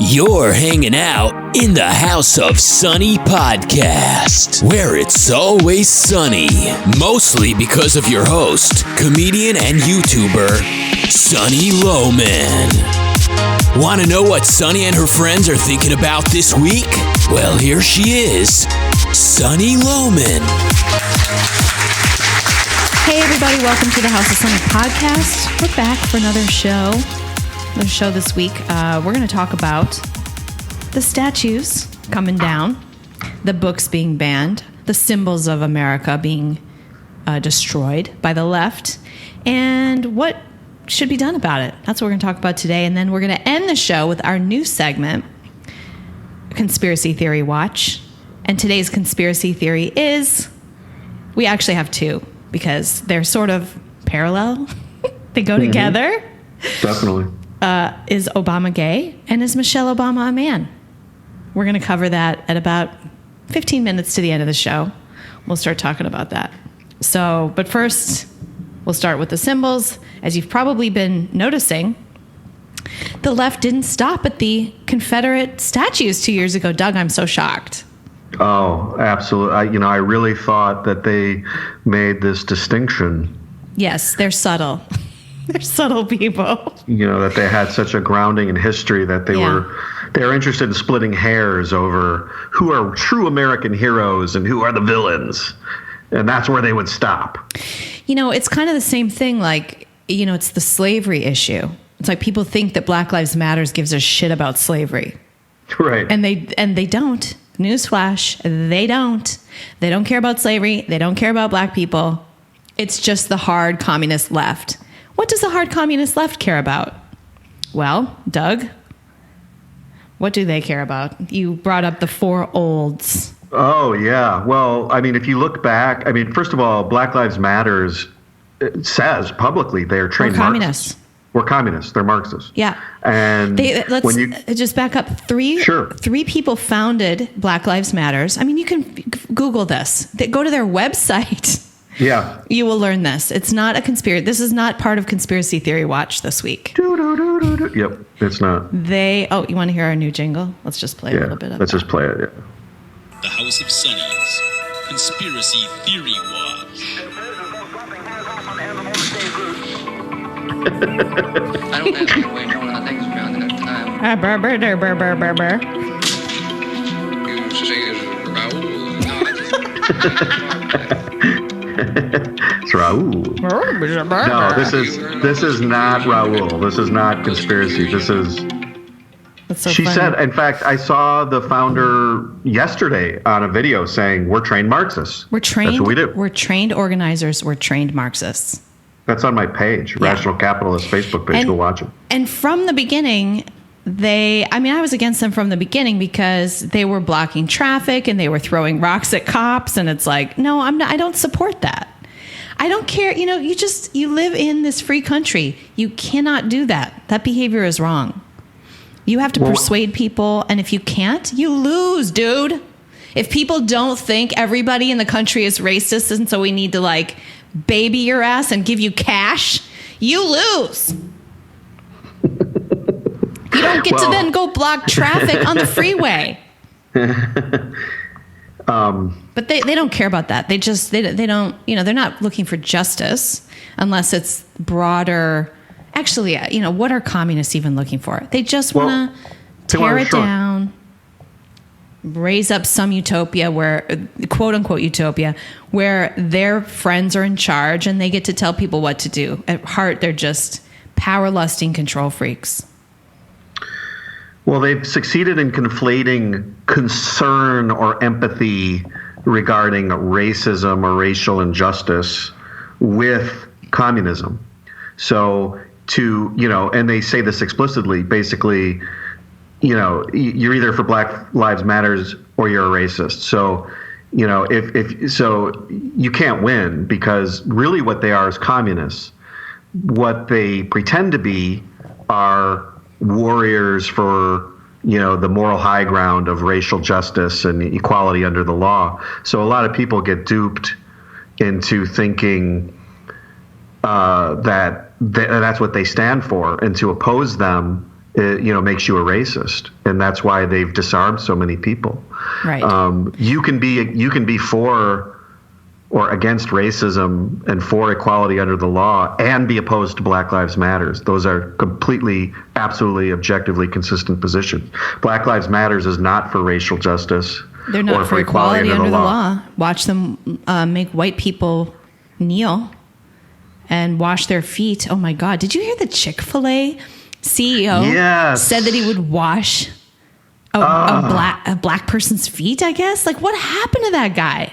You're hanging out in the House of Sunny podcast, where it's always sunny, mostly because of your host, comedian and YouTuber, Sunny Lohman. Want to know what Sunny and her friends are thinking about this week? Well, here she is, Sunny Lohman. Hey everybody, welcome to the House of Sunny podcast. We're back for another show. This week. We're going to talk about the statues coming down, the books being banned, the symbols of America being destroyed by the left, and what should be done about it. That's what we're going to talk about today. And then we're going to end the show with our new segment, Conspiracy Theory Watch. And today's conspiracy theory is, we actually have two because they're sort of parallel. They go together. Definitely. Is Obama gay? And is Michelle Obama a man? We're going to cover that at about 15 minutes to the end of the show. We'll start talking about that. So, but first, we'll start with the symbols. As you've probably been noticing, the left didn't stop at the Confederate statues 2 years ago. Doug, I'm so shocked. Oh, absolutely. I really thought that they made this distinction. Yes, they're subtle. They're subtle people. That they had such a grounding in history that they were interested in splitting hairs over who are true American heroes and who are the villains. And that's where they would stop. It's kind of the same thing. It's the slavery issue. It's like people think that Black Lives Matter gives a shit about slavery. Right. And they don't. Newsflash, they don't. They don't care about slavery. They don't care about black people. It's just the hard communist left. What does the hard communist left care about? Well, Doug, what do they care about? You brought up the four olds. Oh, yeah. Well, if you look back, first of all, Black Lives Matters says publicly they're trained communists. We're communists. They're Marxists. Yeah. And let's just back up. Three people founded Black Lives Matters. You can Google this. Go to their website. Yeah. You will learn this. It's not a conspiracy. This is not part of Conspiracy Theory Watch this week. Yep, it's not. You want to hear our new jingle? Let's just play a little bit of it. Let's just play it, yeah. The House of Sunny's Conspiracy Theory Watch. I don't have any way of knowing the things around at that time. You say it's Raoul? It's Raoul. No, this is not Raoul. This is not conspiracy. This is. That's so she funny. said. In fact, I saw the founder yesterday on a video saying, "We're trained Marxists. We're trained. That's what we do. We're trained organizers. We're trained Marxists." That's on my page, Rational Capitalist Facebook page. Go watch it. And from the beginning, I was against them from the beginning because they were blocking traffic and they were throwing rocks at cops. And it's like, no, I don't support that. I don't care. You live in this free country. You cannot do that. That behavior is wrong. You have to persuade people. And if you can't, you lose, dude. If people don't think everybody in the country is racist and so we need to baby your ass and give you cash, you lose. You don't get to then go block traffic on the freeway. But they don't care about that. They don't, they're not looking for justice unless it's broader. Actually, what are communists even looking for? They just want to tear it down, raise up some utopia where, quote unquote utopia, where their friends are in charge and they get to tell people what to do. At heart, they're just power lusting control freaks. Well, they've succeeded in conflating concern or empathy regarding racism or racial injustice with communism. So and they say this explicitly, basically, you're either for Black Lives Matters or you're a racist. So, if you can't win, because really what they are is communists. What they pretend to be are warriors for, the moral high ground of racial justice and equality under the law. So a lot of people get duped into thinking that that's what they stand for, and to oppose them makes you a racist, and that's why they've disarmed so many people. Right. You can be for or against racism and for equality under the law and be opposed to Black Lives Matters. Those are completely, absolutely, objectively consistent positions. Black Lives Matters is not for racial justice. They're not for equality under the law. Watch them make white people kneel and wash their feet. Oh my God. Did you hear the Chick-fil-A CEO said that he would wash a black person's feet, I guess? Like, what happened to that guy?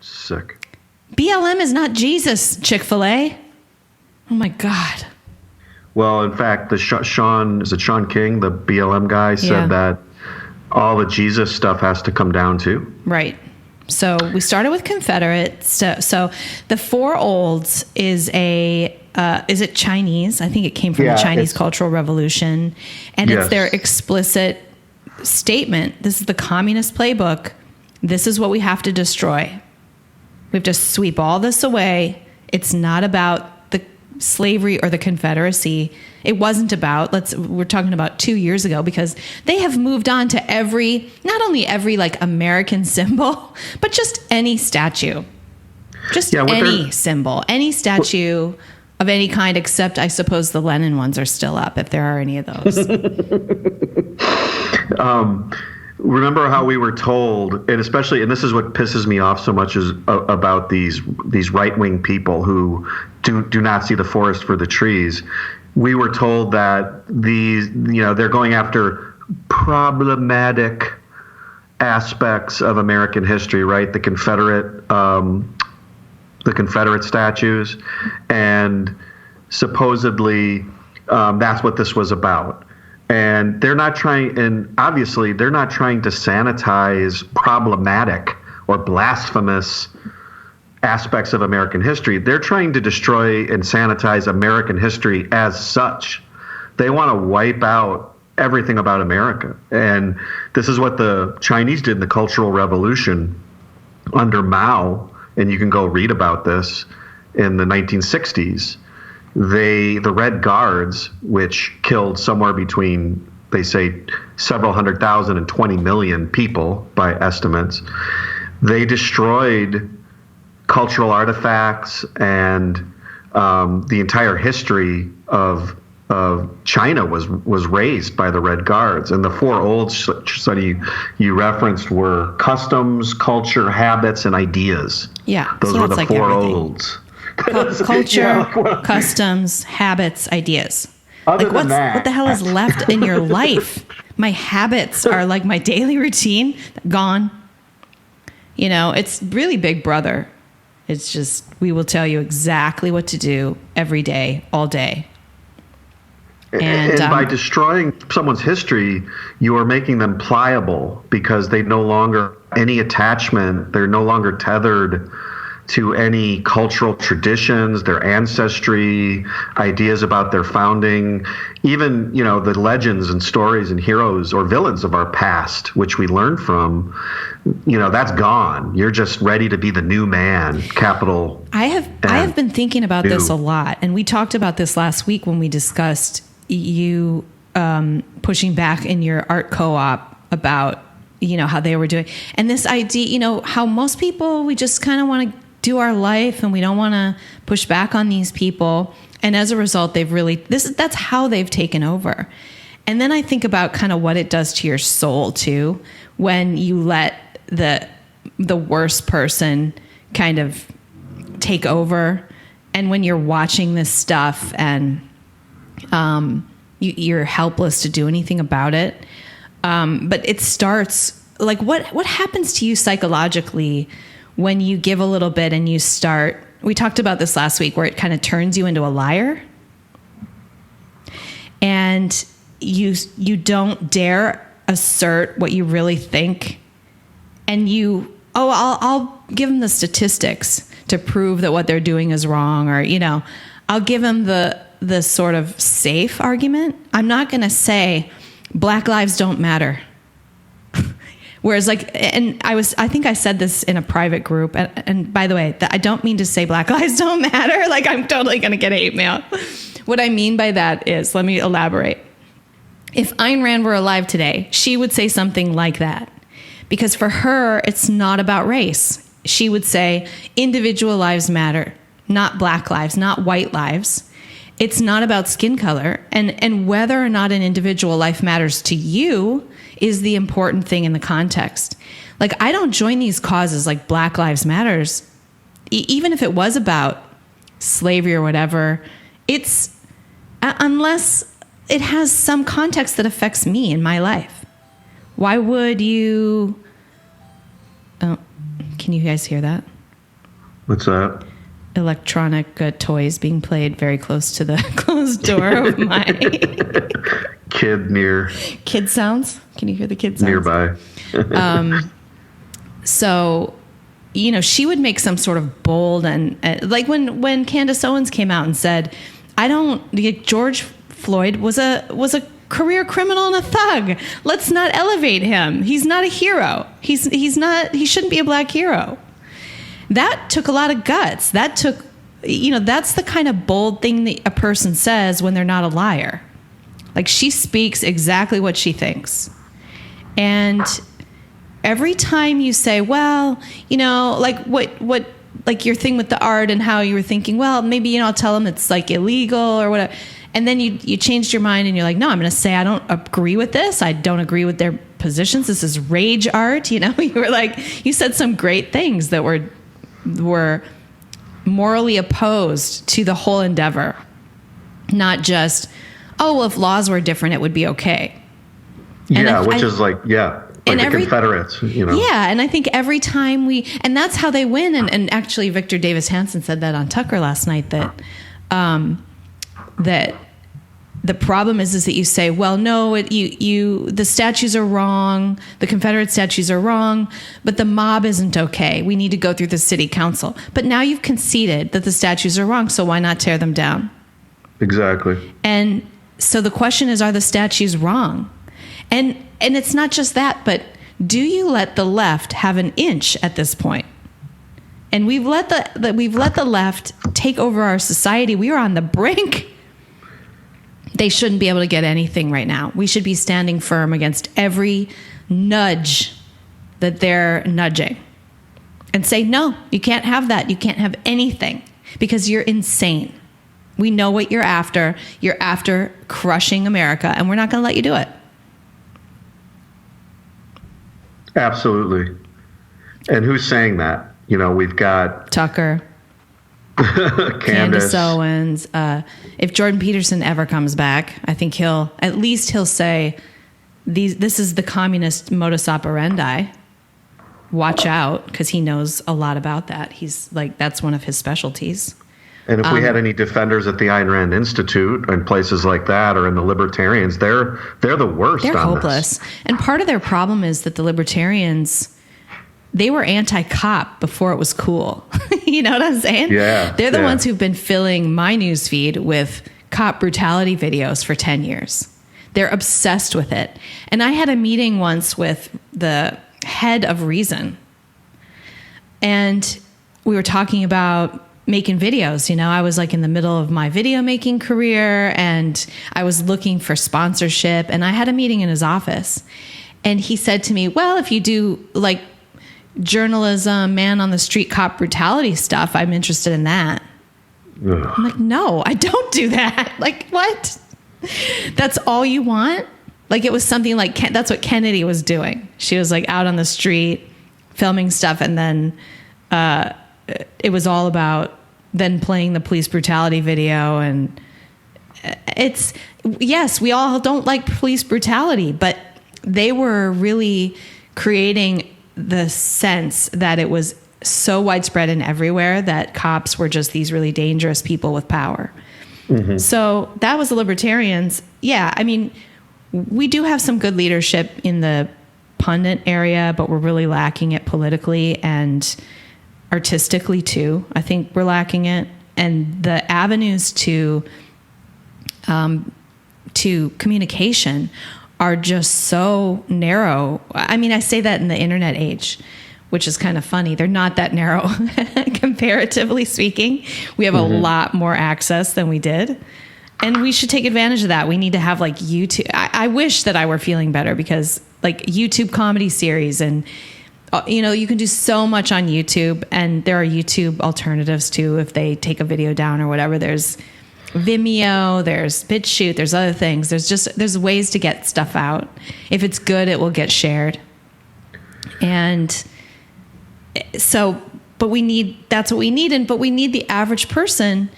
Sick. BLM is not Jesus, Chick-fil-A. Oh my God. Well, in fact, Shaun King, the BLM guy, said that all the Jesus stuff has to come down too. Right. So we started with Confederate. So the Four Olds is is it Chinese? I think it came from the Chinese Cultural Revolution. And it's their explicit statement. This is the communist playbook. This is what we have to destroy. We have to sweep all this away. It's not about the slavery or the Confederacy. It wasn't about, we're talking about 2 years ago, because they have moved on to not only every like American symbol, but just any statue. Just any symbol, any statue of any kind, except I suppose the Lenin ones are still up, if there are any of those. Remember how we were told, and this is what pisses me off so much, is about these right-wing people who do not see the forest for the trees. We were told that they're going after problematic aspects of American history, right? The Confederate statues, and supposedly that's what this was about. And obviously they're not trying to sanitize problematic or blasphemous aspects of American history. They're trying to destroy and sanitize American history as such. They want to wipe out everything about America. And this is what the Chinese did in the Cultural Revolution under Mao. And you can go read about this in the 1960s. The Red Guards, which killed somewhere between, they say, several 100,000 and 20 million people by estimates, they destroyed cultural artifacts and the entire history of China was raised by the Red Guards. And the Four Olds study you referenced were customs, culture, habits, and ideas. Yeah, those were the Four Olds. Culture, customs, habits, ideas. Other like than that, what the hell is left in your life? My habits are like my daily routine, gone. It's really Big Brother. It's just, we will tell you exactly what to do every day, all day. And by destroying someone's history, you are making them pliable, because they no longer any attachment. They're no longer tethered to any cultural traditions, their ancestry, ideas about their founding, even, the legends and stories and heroes or villains of our past, which we learned from, that's gone. You're just ready to be the new man, capital. I have been thinking about this a lot. And we talked about this last week when we discussed you pushing back in your art co-op about, how they were doing. And this idea, how most people, we just kind of want to do our life and we don't want to push back on these people. And as a result, that's how they've taken over. And then I think about kind of what it does to your soul too, when you let the worst person kind of take over. And when you're watching this stuff and you're helpless to do anything about it. But it starts, like, what happens to you psychologically when you give a little bit and you start, we talked about this last week, where it kind of turns you into a liar, and you don't dare assert what you really think, and I'll give them the statistics to prove that what they're doing is wrong, or I'll give them the sort of safe argument. I'm not going to say Black lives don't matter. Whereas, I think I said this in a private group. And by the way, I don't mean to say Black lives don't matter. Like, I'm totally going to get hate mail. What I mean by that is, let me elaborate. If Ayn Rand were alive today, she would say something like that. Because for her, it's not about race. She would say individual lives matter, not black lives, not white lives. It's not about skin color. And whether or not an individual life matters to you is the important thing in the context. Like, I don't join these causes like Black Lives Matters, even if it was about slavery or whatever. It's unless it has some context that affects me in my life. Why would you... Oh, can you guys hear that? What's that? Electronic toys being played very close to the closed door of my... Kid sounds? Can you hear the kid sounds? Nearby. So, you know, she would make some sort of bold and like when Candace Owens came out and said, George Floyd was a career criminal and a thug. Let's not elevate him. He's not a hero. He shouldn't be a black hero. That took a lot of guts. That took, you know, that's the kind of bold thing that a person says when they're not a liar. Like, she speaks exactly what she thinks. And every time you say, well, you know, like what, like your thing with the art and how you were thinking, well, maybe, you know, I'll tell them it's like illegal or whatever. And then you changed your mind and you're like, no, I'm going to say I don't agree with this. I don't agree with their positions. This is rage art. You know, you were like, you said some great things that were morally opposed to the whole endeavor. Not just, oh, well, if laws were different, it would be okay. Yeah, which is like, yeah. Like the Confederates, you know. Yeah, and I think every time and that's how they win. And actually, Victor Davis Hanson said that on Tucker last night, that that the problem is that you say, well, no, the statues are wrong, the Confederate statues are wrong, but the mob isn't okay. We need to go through the city council. But now you've conceded that the statues are wrong, so why not tear them down? Exactly. And so the question is, are the statues wrong? And it's not just that, but do you let the left have an inch at this point? And we've let the left take over our society. We are on the brink. They shouldn't be able to get anything right now. We should be standing firm against every nudge that they're nudging and say, no, you can't have that. You can't have anything because you're insane. We know what you're after. You're after crushing America, and we're not going to let you do it. Absolutely. And who's saying that? You know, we've got Tucker, Candace Owens. If Jordan Peterson ever comes back, I think he'll say, this is the communist modus operandi. Watch out, because he knows a lot about that. He's like, that's one of his specialties. And if we had any defenders at the Ayn Rand Institute and places like that, or in the libertarians, they're the worst. They're hopeless. And part of their problem is that the libertarians, they were anti-cop before it was cool. You know what I'm saying? Yeah. They're the ones who've been filling my newsfeed with cop brutality videos for 10 years. They're obsessed with it. And I had a meeting once with the head of Reason, and we were talking about making videos. You know, I was like in the middle of my video making career, and I was looking for sponsorship, and I had a meeting in his office, and he said to me, well, if you do like journalism, man on the street cop brutality stuff, I'm interested in that. Ugh. I'm like, no, I don't do that. Like, what? That's all you want? Like, it was something like, that's what Kennedy was doing. She was like out on the street filming stuff, and then it was all about then playing the police brutality video. And yes, we all don't like police brutality, but they were really creating the sense that it was so widespread and everywhere that cops were just these really dangerous people with power. Mm-hmm. So that was the libertarians. Yeah, I mean, we do have some good leadership in the pundit area, but we're really lacking it politically and artistically too. I think we're lacking it, and the avenues to communication are just so narrow. I mean, I say that in the internet age, which is kind of funny. They're not that narrow, comparatively speaking. We have a lot more access than we did, And we should take advantage of that. We need to have like YouTube. I wish that I were feeling better because like YouTube comedy series and, you can do so much on YouTube, and there are YouTube alternatives too. If they take a video down or whatever, there's Vimeo, there's BitChute, there's other things. There's ways to get stuff out. If it's good, it will get shared. And so, but that's what we need. But we need the average person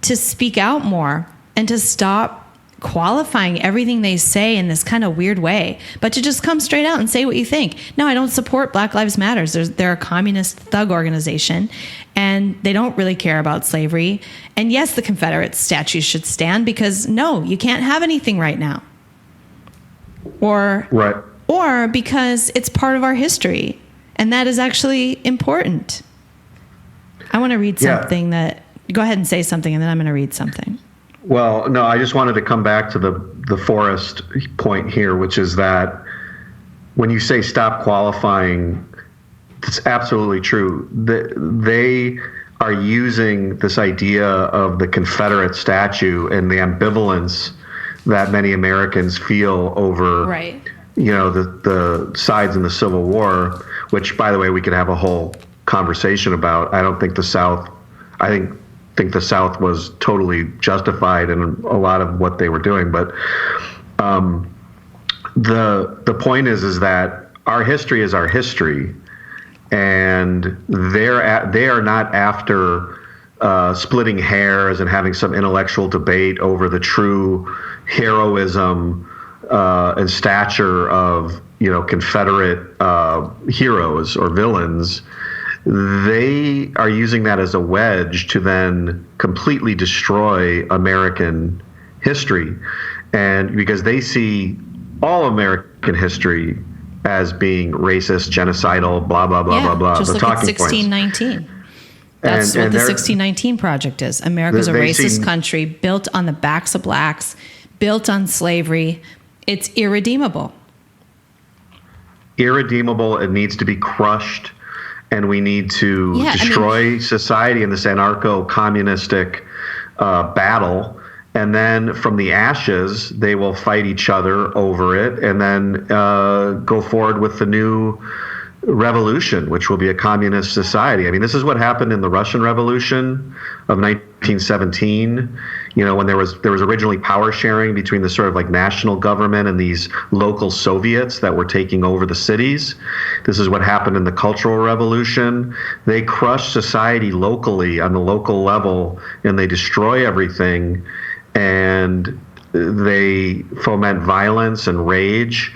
to speak out more and to stop qualifying everything they say in this kind of weird way, but to just come straight out and say what you think. No, I don't support Black Lives Matter. They're a communist thug organization, and they don't really care about slavery. And yes, the Confederate statues should stand because no, you can't have anything right now. Or because it's part of our history, and that is actually important. I want to read something go ahead and say something, and then I'm going to read something. Well, no, I just wanted to come back to the forest point here, which is that when you say stop qualifying, it's absolutely true. They are using this idea of the Confederate statue and the ambivalence that many Americans feel over, the sides in the Civil War, which, by the way, we could have a whole conversation about. I don't think the South, I think the South was totally justified in a lot of what they were doing, but the point is that our history is our history, and they are not after splitting hairs and having some intellectual debate over the true heroism and stature of Confederate heroes or villains. They are using that as a wedge to then completely destroy American history. And because they see all American history as being racist, genocidal, blah, blah, blah, blah, blah. Just the look at 1619. That's what the 1619 Project is. America's a racist country built on the backs of blacks, built on slavery. It's irredeemable. Irredeemable. It needs to be crushed. And we need to destroy society in this anarcho-communistic battle. And then from the ashes, they will fight each other over it and then go forward with the new revolution, which will be a communist society. I mean, this is what happened in the Russian Revolution of 1917. When there was originally power sharing between the sort of like national government and these local Soviets that were taking over the cities. This is what happened in the Cultural Revolution. They crush society locally on the local level, and they destroy everything, and they foment violence and rage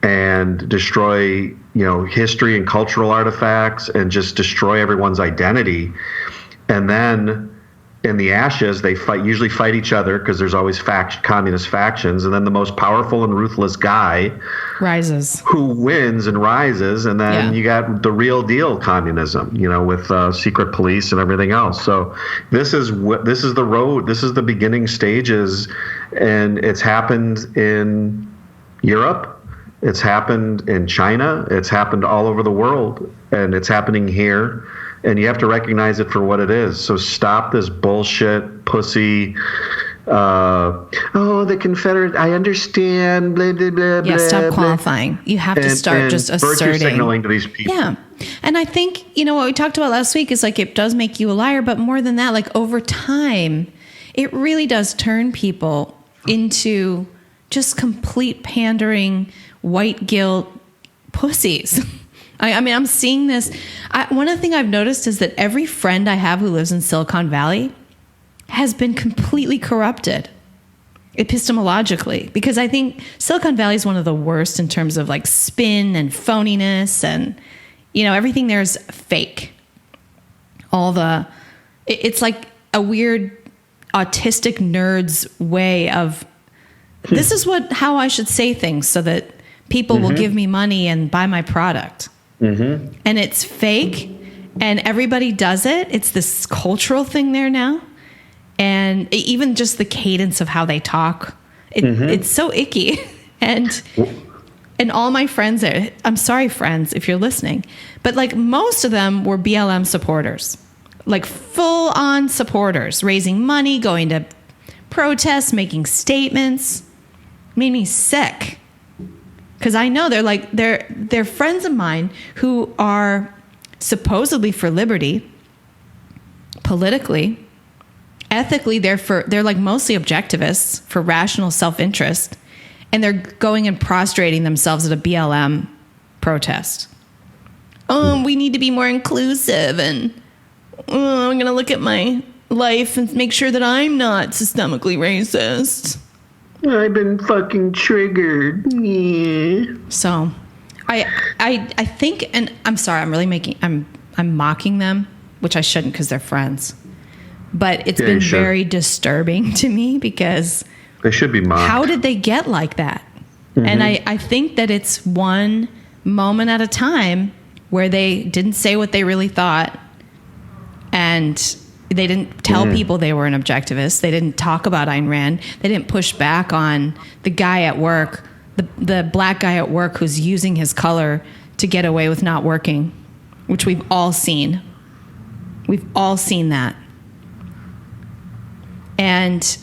and destroy, history and cultural artifacts and just destroy everyone's identity. And then in the ashes, they usually fight each other because there's always communist factions. And then the most powerful and ruthless guy rises, who wins and rises. And then you got the real deal communism, with secret police and everything else. So this is the road. This is the beginning stages. And it's happened in Europe. It's happened in China. It's happened all over the world. And it's happening here. And you have to recognize it for what it is. So stop this bullshit, pussy, the Confederate, I understand, blah, blah, blah, blah. Yeah, stop qualifying. You have to start just asserting. Virtue signaling to these people. Yeah. And I think, what we talked about last week is like it does make you a liar, but more than that, like over time, it really does turn people into just complete pandering, white guilt pussies. I mean, I'm seeing this. One of the things I've noticed is that every friend I have who lives in Silicon Valley has been completely corrupted epistemologically, because I think Silicon Valley is one of the worst in terms of like spin and phoniness, and everything there is fake. It's like a weird autistic nerd's way of this is how I should say things so that people will give me money and buy my product. Mm-hmm. And it's fake, and everybody does it. It's this cultural thing there now. And even just the cadence of how they talk, it's so icky. And all my friends I'm sorry, friends, if you're listening, but like most of them were BLM supporters, like full on supporters, raising money, going to protests, making statements. Made me sick. Because I know they're friends of mine who are supposedly for liberty, politically, ethically, they're like mostly objectivists for rational self-interest, and they're going and prostrating themselves at a BLM protest. We need to be more inclusive, and I'm going to look at my life and make sure that I'm not systemically racist. I've been fucking triggered. Yeah. So, I think, and I'm sorry, I'm mocking them, which I shouldn't because they're friends. But it's been very disturbing to me because they should be mocked. How did they get like that? Mm-hmm. And I think that it's one moment at a time where they didn't say what they really thought, and they didn't tell people they were an objectivist. They didn't talk about Ayn Rand. They didn't push back on the guy at work, the black guy at work who's using his color to get away with not working, which we've all seen. We've all seen that. And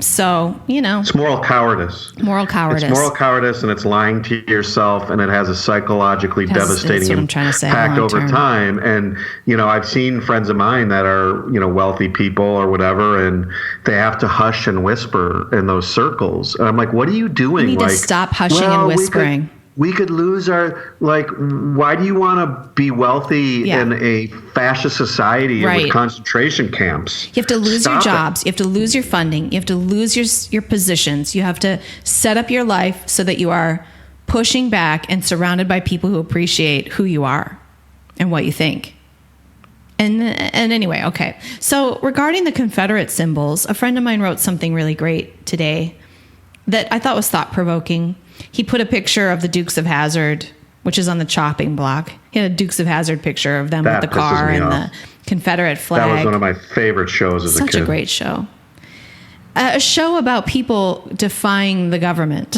so, it's moral cowardice. It's moral cowardice, and it's lying to yourself, and it has a psychologically devastating impact over time. And, I've seen friends of mine that are, wealthy people or whatever, and they have to hush and whisper in those circles. And I'm like, what are you doing? You need to stop hushing and whispering. We could lose why do you want to be wealthy in a fascist society with concentration camps? You have to lose your jobs. You have to lose your funding. You have to lose your positions. You have to set up your life so that you are pushing back and surrounded by people who appreciate who you are and what you think. And anyway, okay. So regarding the Confederate symbols, a friend of mine wrote something really great today that I thought was thought-provoking. He put a picture of the Dukes of Hazzard, which is on the chopping block. He had a Dukes of Hazzard picture of them with the car and the Confederate flag. That was one of my favorite shows as a kid. Such a great show. A show about people defying the government.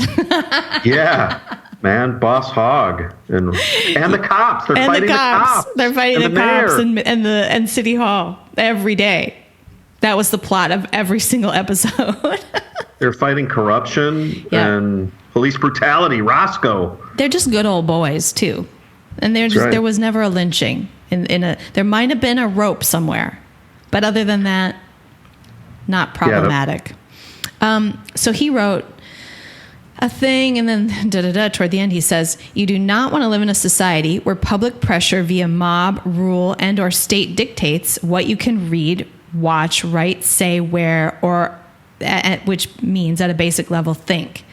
Yeah, man, Boss Hogg and the cops. They're fighting the cops. They're fighting the cops and City Hall every day. That was the plot of every single episode. They're fighting corruption and police brutality. Roscoe. They're just good old boys too, and there was never a lynching. There might have been a rope somewhere, but other than that, not problematic. So he wrote a thing, and then toward the end he says, "You do not want to live in a society where public pressure via mob, rule, and/or state dictates what you can read, watch, write, say, wear, or." Which means at a basic level, think.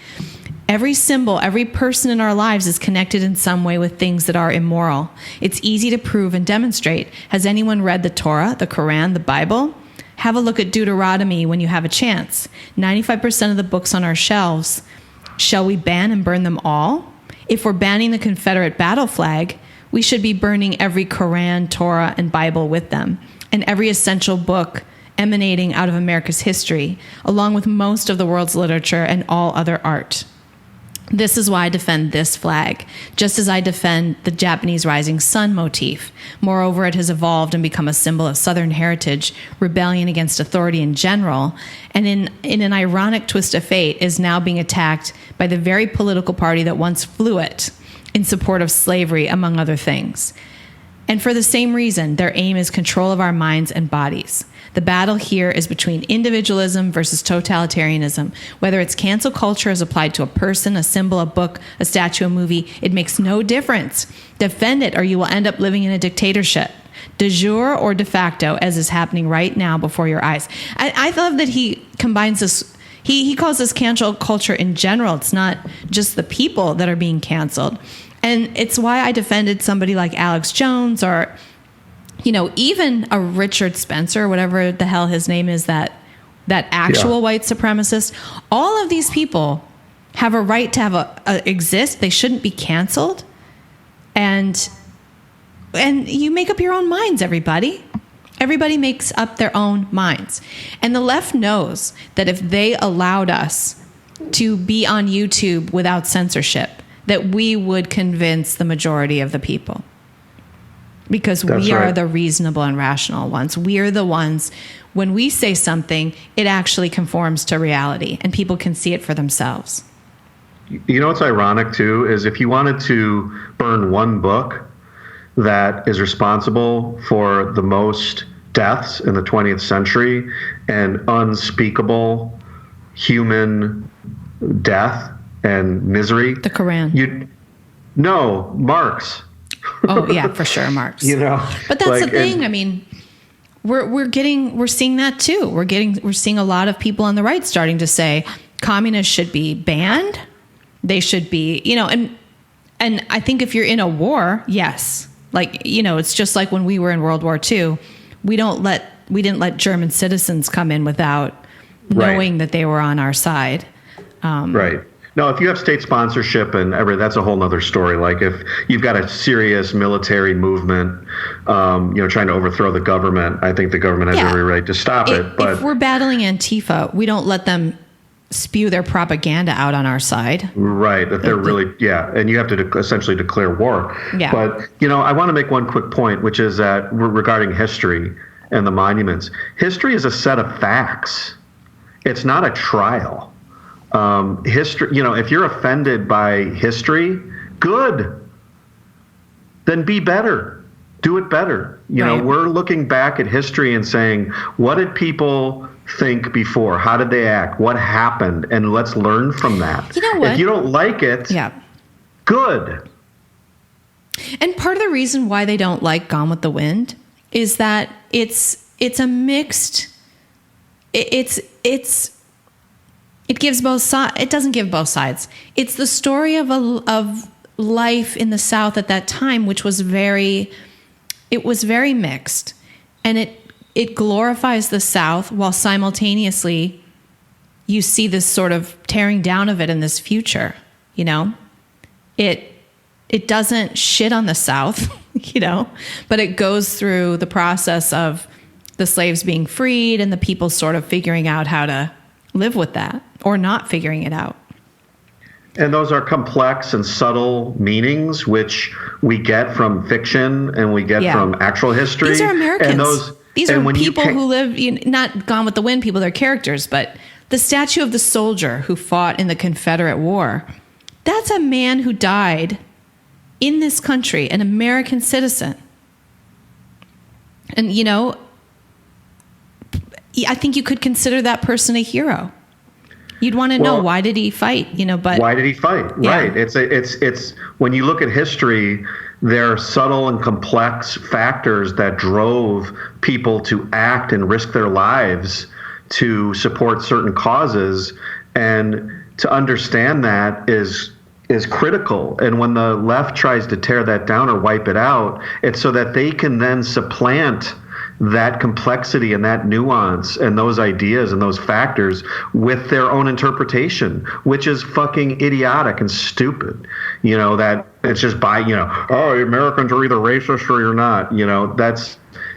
Every symbol, every person in our lives is connected in some way with things that are immoral. It's easy to prove and demonstrate. Has anyone read the Torah, the Quran, the Bible? Have a look at Deuteronomy when you have a chance. 95% of the books on our shelves. Shall we ban and burn them all? If we're banning the Confederate battle flag, we should be burning every Quran, Torah, and Bible with them, and every essential book emanating out of America's history, along with most of the world's literature and all other art. This is why I defend this flag, just as I defend the Japanese rising sun motif. Moreover, it has evolved and become a symbol of Southern heritage, rebellion against authority in general, and in an ironic twist of fate is now being attacked by the very political party that once flew it in support of slavery, among other things. And for the same reason, their aim is control of our minds and bodies. The battle here is between individualism versus totalitarianism. Whether it's cancel culture as applied to a person, a symbol, a book, a statue, a movie, it makes no difference. Defend it or you will end up living in a dictatorship. De jure or de facto, as is happening right now before your eyes. I love that he combines this. He calls this cancel culture in general. It's not just the people that are being canceled. And it's why I defended somebody like Alex Jones or even a Richard Spencer, whatever the hell his name is, that actual white supremacist. All of these people have a right to exist. They shouldn't be canceled. And you make up your own minds, everybody. Everybody makes up their own minds. And the left knows that if they allowed us to be on YouTube without censorship, that we would convince the majority of the people. because That's we are right. the reasonable and rational ones. We're the ones, when we say something, it actually conforms to reality and people can see it for themselves. You know what's ironic too is if you wanted to burn one book that is responsible for the most deaths in the 20th century and unspeakable human death and misery, The Quran. Marx. Oh yeah, for sure, Marx. You know, But that's like, the thing. I mean, we're seeing that too. We're seeing a lot of people on the right starting to say communists should be banned. They should be, and I think if you're in a war, yes, it's just like when we were in World War II, we didn't let German citizens come in without knowing that they were on our side. Right. No, if you have state sponsorship and everything, that's a whole nother story. Like if you've got a serious military movement, trying to overthrow the government, I think the government has every right to stop it. But if we're battling Antifa, we don't let them spew their propaganda out on our side. Right. That they're really, and you have to essentially declare war. Yeah. But, I want to make one quick point, which is that regarding history and the monuments, history is a set of facts. It's not a trial. History, if you're offended by history, good. Then be better. Do it better. Right. We're looking back at history and saying, what did people think before? How did they act? What happened? And let's learn from that. You know what? If you don't like it, good. And part of the reason why they don't like Gone with the Wind is that it's a mixed. It gives both sides. It doesn't give both sides. It's the story of life in the South at that time, which was very mixed, and it glorifies the South while simultaneously you see this sort of tearing down of it in this future. It doesn't shit on the South, but it goes through the process of the slaves being freed and the people sort of figuring out how to live with that or not figuring it out. And those are complex and subtle meanings, which we get from fiction and we get from actual history. These are Americans. And these are people who live, not Gone with the Wind people, they're characters, but the statue of the soldier who fought in the Confederate War, that's a man who died in this country, an American citizen. And, I think you could consider that person a hero. You'd want to know, why did he fight? But why did he fight? Yeah. Right. It's when you look at history, there are subtle and complex factors that drove people to act and risk their lives to support certain causes, and to understand that is critical. And when the left tries to tear that down or wipe it out, it's so that they can then supplant that complexity and that nuance and those ideas and those factors with their own interpretation, which is fucking idiotic and stupid. That it's just Americans are either racist or you're not.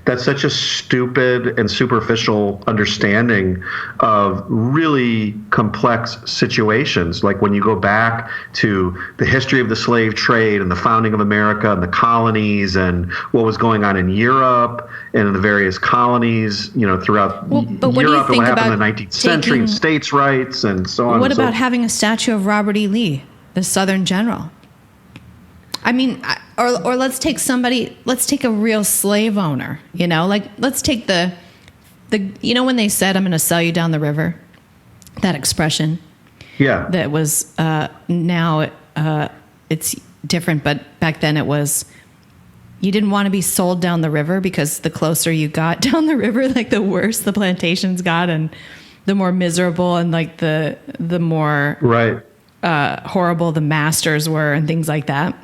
That's such a stupid and superficial understanding of really complex situations. Like when you go back to the history of the slave trade and the founding of America and the colonies and what was going on in Europe and in the various colonies, throughout Europe and what happened in the 19th century and states' rights and so on. What about having a statue of Robert E. Lee, the Southern general? I mean, or let's take a real slave owner, let's take the when they said, I'm going to sell you down the river, that expression. Yeah. That was, now it's different, but back then it was, you didn't want to be sold down the river because the closer you got down the river, like the worse the plantations got and the more miserable and like the more horrible the masters were and things like that.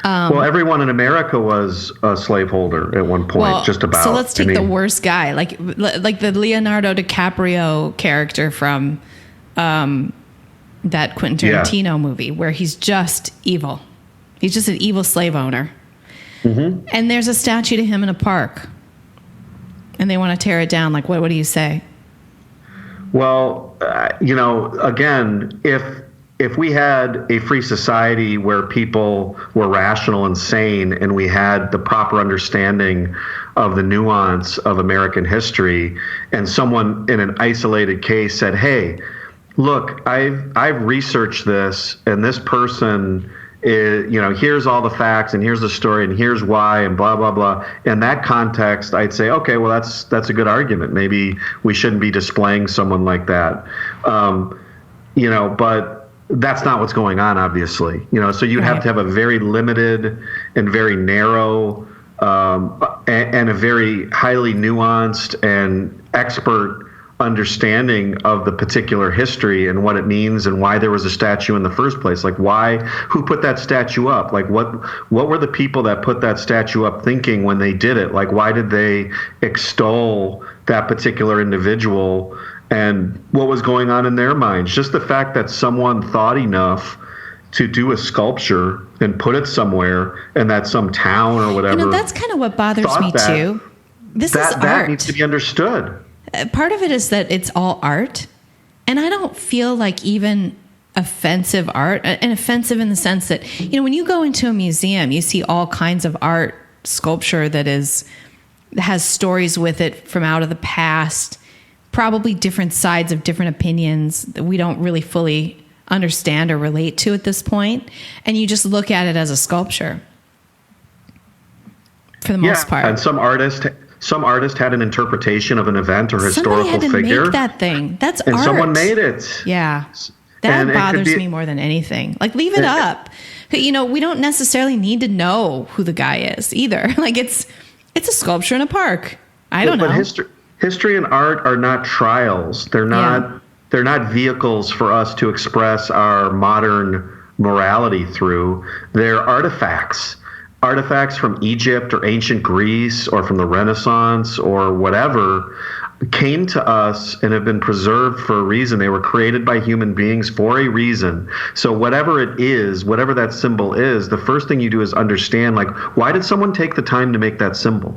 Well, everyone in America was a slaveholder at one point, just about. So let's take the worst guy, like the Leonardo DiCaprio character from that Quentin Tarantino movie, where he's just evil. He's just an evil slave owner. Mm-hmm. And there's a statue to him in a park, and they want to tear it down. Like, what do you say? Well, again, if if we had a free society where people were rational and sane, and we had the proper understanding of the nuance of American history, and someone in an isolated case said, hey, look, I've researched this, and this person is, here's all the facts, and here's the story, and here's why, and blah, blah, blah. In that context, I'd say, okay, well, that's a good argument. Maybe we shouldn't be displaying someone like that. But that's not what's going on, obviously. So you'd have to have a very limited and very narrow and a very highly nuanced and expert understanding of the particular history and what it means and why there was a statue in the first place. Like, who put that statue up? Like, what were the people that put that statue up thinking when they did it? Like, why did they extol that particular individual? And what was going on in their minds? Just the fact that someone thought enough to do a sculpture and put it somewhere, and that some town or whatever. That's kind of what bothers me too. This is art. That needs to be understood. Part of it is that it's all art, and I don't feel like even offensive art, and offensive in the sense that, when you go into a museum, you see all kinds of art, sculpture that has stories with it from out of the past, probably different sides of different opinions that we don't really fully understand or relate to at this point, and you just look at it as a sculpture for the most part. And some artist had an interpretation of an event or historical figure. Somebody had to make that thing. That's art. And someone made it. Yeah. That bothers me more than anything. Like, leave it up. We don't necessarily need to know who the guy is either. Like, it's a sculpture in a park. I don't know. But history and art are not trials. They're not vehicles for us to express our modern morality through. They're artifacts. Artifacts from Egypt or ancient Greece or from the Renaissance or whatever came to us and have been preserved for a reason. They were created by human beings for a reason. So whatever it is, whatever that symbol is, the first thing you do is understand, like, why did someone take the time to make that symbol?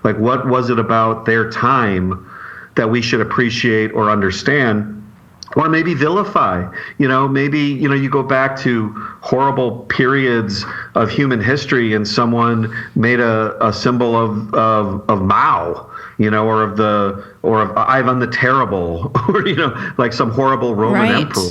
Like, what was it about their time that we should appreciate or understand? Or maybe vilify, maybe, you go back to horrible periods of human history and someone made a symbol of Mao, or of Ivan the Terrible, or, like some horrible Roman emperor.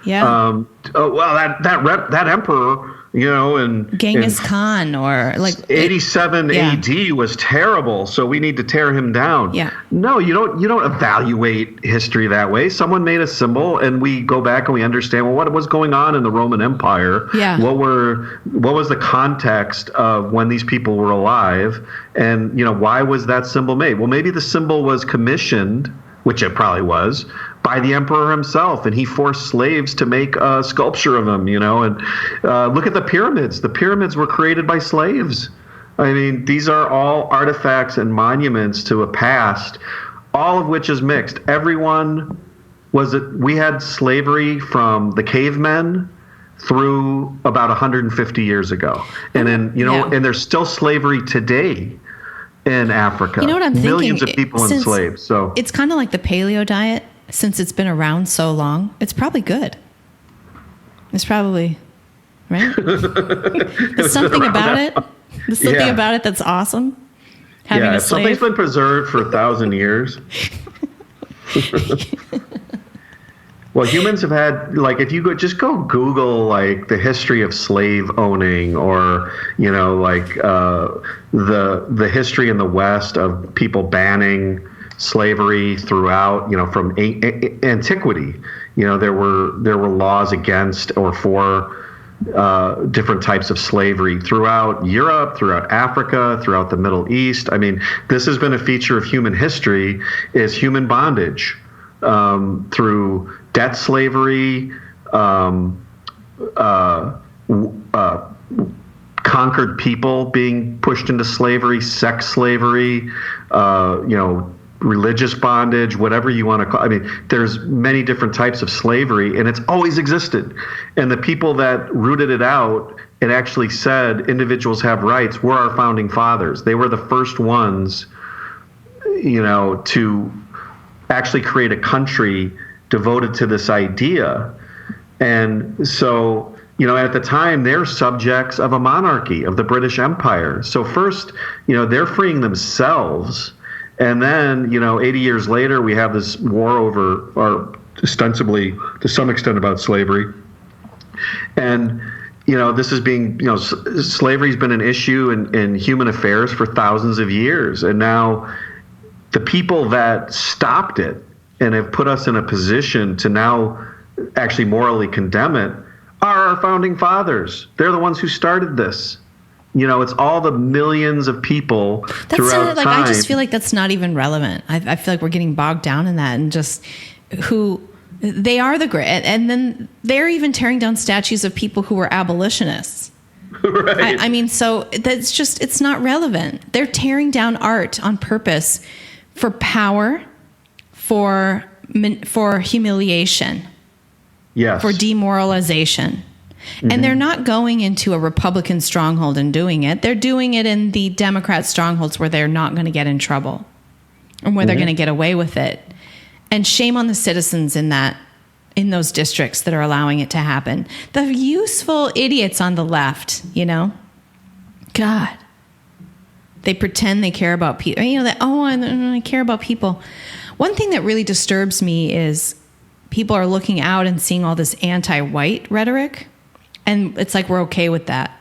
Yeah. That emperor, and Genghis Khan, or like 87 AD was terrible, so we need to tear him down. Yeah. No, you don't evaluate history that way. Someone made a symbol, and we go back and we understand, well, what was going on in the Roman Empire? Yeah. What was the context of when these people were alive, and why was that symbol made? Well, maybe the symbol was commissioned, which it probably was, by the emperor himself, and he forced slaves to make a sculpture of him, and look at the pyramids. The pyramids were created by slaves. I mean, these are all artifacts and monuments to a past, all of which is mixed. We had slavery from the cavemen through about 150 years ago. And then, and there's still slavery today in Africa. You know what I'm thinking? Millions of people enslaved. So it's kind of like the paleo diet. Since it's been around so long, it's probably good. It's probably, right? There's something about it. There's something about it that's awesome. Having a slave. Something's been preserved for 1,000 years. Well, humans have had, like, if you go Google, like, the history of slave owning, or, like, the history in the West of people banning slavery throughout, from antiquity. There were laws against or for different types of slavery throughout Europe, throughout Africa, throughout the Middle East. I mean, this has been a feature of human history, is human bondage, through debt slavery, conquered people being pushed into slavery, sex slavery, religious bondage, whatever you want to call it. I mean, there's many different types of slavery, and it's always existed. And the people that rooted it out and actually said individuals have rights were our founding fathers. They were the first ones, to actually create a country devoted to this idea. And so, at the time, they're subjects of a monarchy, of the British Empire. So first, they're freeing themselves. And then, 80 years later, we have this war over, or ostensibly, to some extent, about slavery. And, this is being, slavery's been an issue in human affairs for thousands of years. And now the people that stopped it and have put us in a position to now actually morally condemn it are our founding fathers. They're the ones who started this. It's all the millions of people throughout time. I just feel like that's not even relevant. I feel like we're getting bogged down in that, and just who they are the great. And then they're even tearing down statues of people who were abolitionists. Right. I mean, so that's just, it's not relevant. They're tearing down art on purpose for power, for humiliation. Yes. For demoralization. Mm-hmm. And they're not going into a Republican stronghold and doing it. They're doing it in the Democrat strongholds where they're not going to get in trouble and where they're going to get away with it. And shame on the citizens in those districts that are allowing it to happen. The useful idiots on the left, God, they pretend they care about people. I care about people. One thing that really disturbs me is people are looking out and seeing all this anti-white rhetoric, and it's like we're okay with that.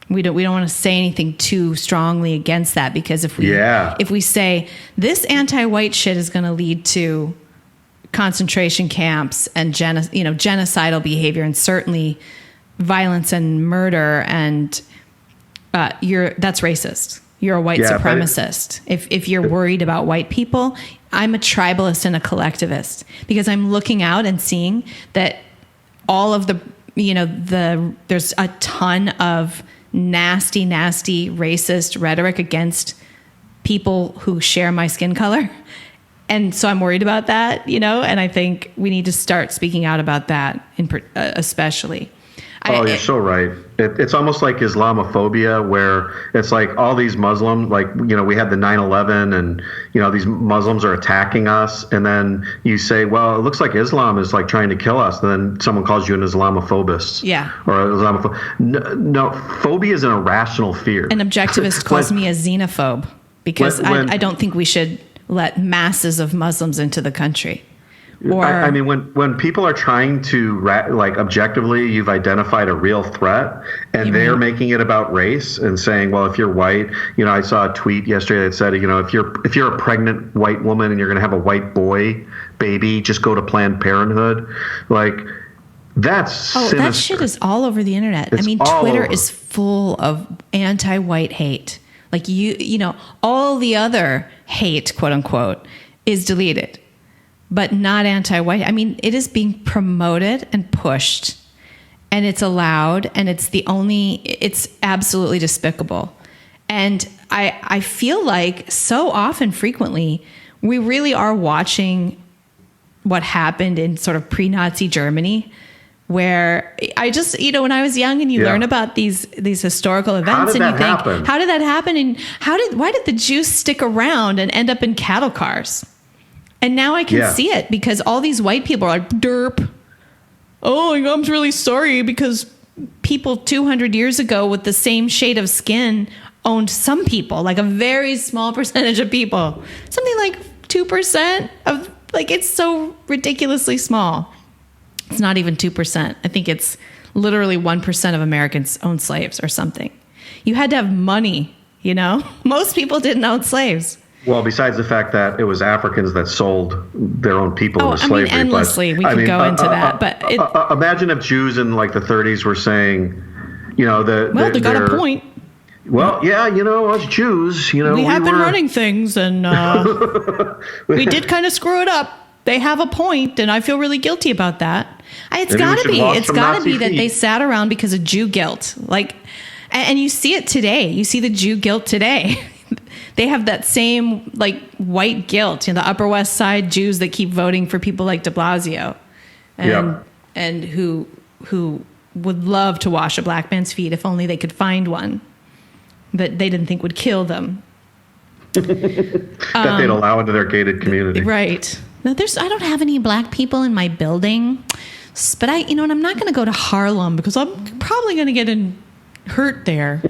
We don't want to say anything too strongly against that, because if we say this anti-white shit is going to lead to concentration camps and genocidal behavior, and certainly violence and murder, and that's racist. You're a white supremacist. If you're worried about white people, I'm a tribalist and a collectivist, because I'm looking out and seeing that all of there's a ton of nasty racist rhetoric against people who share my skin color. And so I'm worried about that, and I think we need to start speaking out about that especially. You're so right. It's almost like Islamophobia, where it's like all these Muslims, like, we had the 9/11 and, these Muslims are attacking us. And then you say, well, it looks like Islam is like trying to kill us. And then someone calls you an Islamophobist. Yeah. Or Islamophobe. No, phobia is an irrational fear. An objectivist calls me a xenophobe, because I don't think we should let masses of Muslims into the country. I mean, when people are trying to objectively, you've identified a real threat, and they're making it about race and saying, well, if you're white, I saw a tweet yesterday that said, if you're a pregnant white woman and you're going to have a white boy baby, just go to Planned Parenthood. Like, that's sinister. That shit is all over the internet. Twitter is full of anti-white hate. Like all the other hate, quote unquote, is deleted, but not anti-white. It is being promoted and pushed, and it's allowed, and it's absolutely despicable. And I feel like so often, frequently, we really are watching what happened in sort of pre-Nazi Germany, where I just, when I was young and you learn about these historical events, and you think, how did that happen? And why did the Jews stick around and end up in cattle cars? And now I can see it, because all these white people are like, derp. Oh, I'm really sorry, because people 200 years ago with the same shade of skin owned some people, like a very small percentage of people, something like 2% of, it's so ridiculously small. It's not even 2%. I think it's literally 1% of Americans own slaves or something. You had to have money, Most people didn't own slaves. Well, besides the fact that it was Africans that sold their own people into slavery. Endlessly. We could go into that. But imagine if Jews in the 30s were saying, they got a point. Well, us Jews, we have been running things, and we did kind of screw it up. They have a point, and I feel really guilty about that. It's got to be. It's got to be that they sat around because of Jew guilt. And you see it today. You see the Jew guilt today. They have that same white guilt, the Upper West Side Jews that keep voting for people like de Blasio, and who would love to wash a black man's feet if only they could find one that they didn't think would kill them. That they'd allow into their gated community. Right. Now I don't have any black people in my building, But I'm not going to go to Harlem because I'm probably going to get hurt there.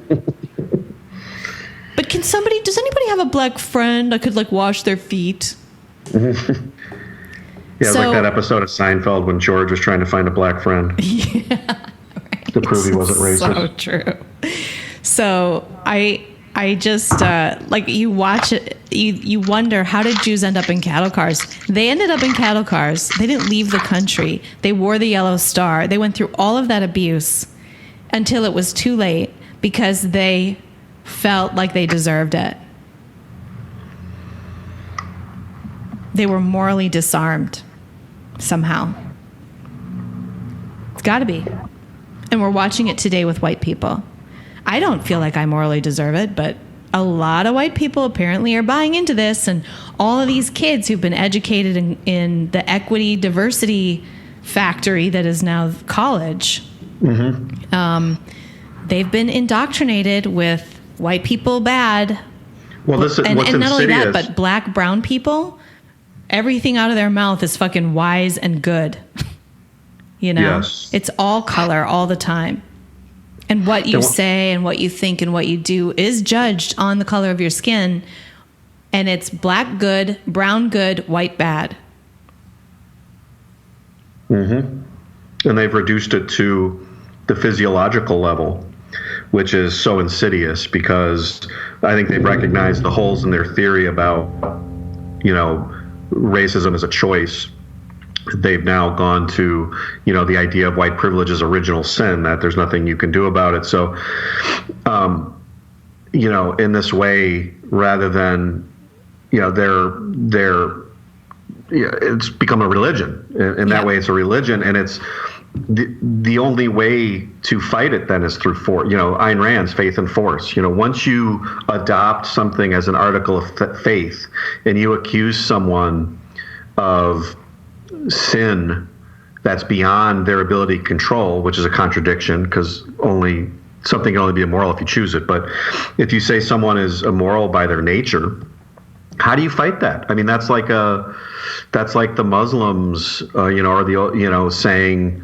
But does anybody have a black friend I could like wash their feet? Yeah, it's like that episode of Seinfeld when George was trying to find a black friend. Yeah. Right. To prove he wasn't racist. So true. So I just, you watch it, you wonder, how did Jews end up in cattle cars? They ended up in cattle cars. They didn't leave the country. They wore the yellow star. They went through all of that abuse until it was too late because they felt like they deserved it. They were morally disarmed somehow. It's got to be. And we're watching it today with white people. I don't feel like I morally deserve it, but a lot of white people apparently are buying into this, and all of these kids who've been educated in the equity diversity factory that is now college, they've been indoctrinated with white people bad. Well, and not only that, but black, brown people, everything out of their mouth is fucking wise and good. Yes. It's all color all the time. And what you say and what you think and what you do is judged on the color of your skin. And it's black good, brown good, white bad. And they've reduced it to the physiological level, which is so insidious because I think they've recognized the holes in their theory about, racism as a choice. They've now gone to, the idea of white privilege as original sin, that there's nothing you can do about it. So, in this way, rather than, it's become a religion. In that way, it's a religion, and it's the only way to fight it then is through force. Ayn Rand's faith and force. Once you adopt something as an article of faith and you accuse someone of sin that's beyond their ability to control, which is a contradiction because something can only be immoral if you choose it. But if you say someone is immoral by their nature, how do you fight that? I mean, that's like the Muslims, saying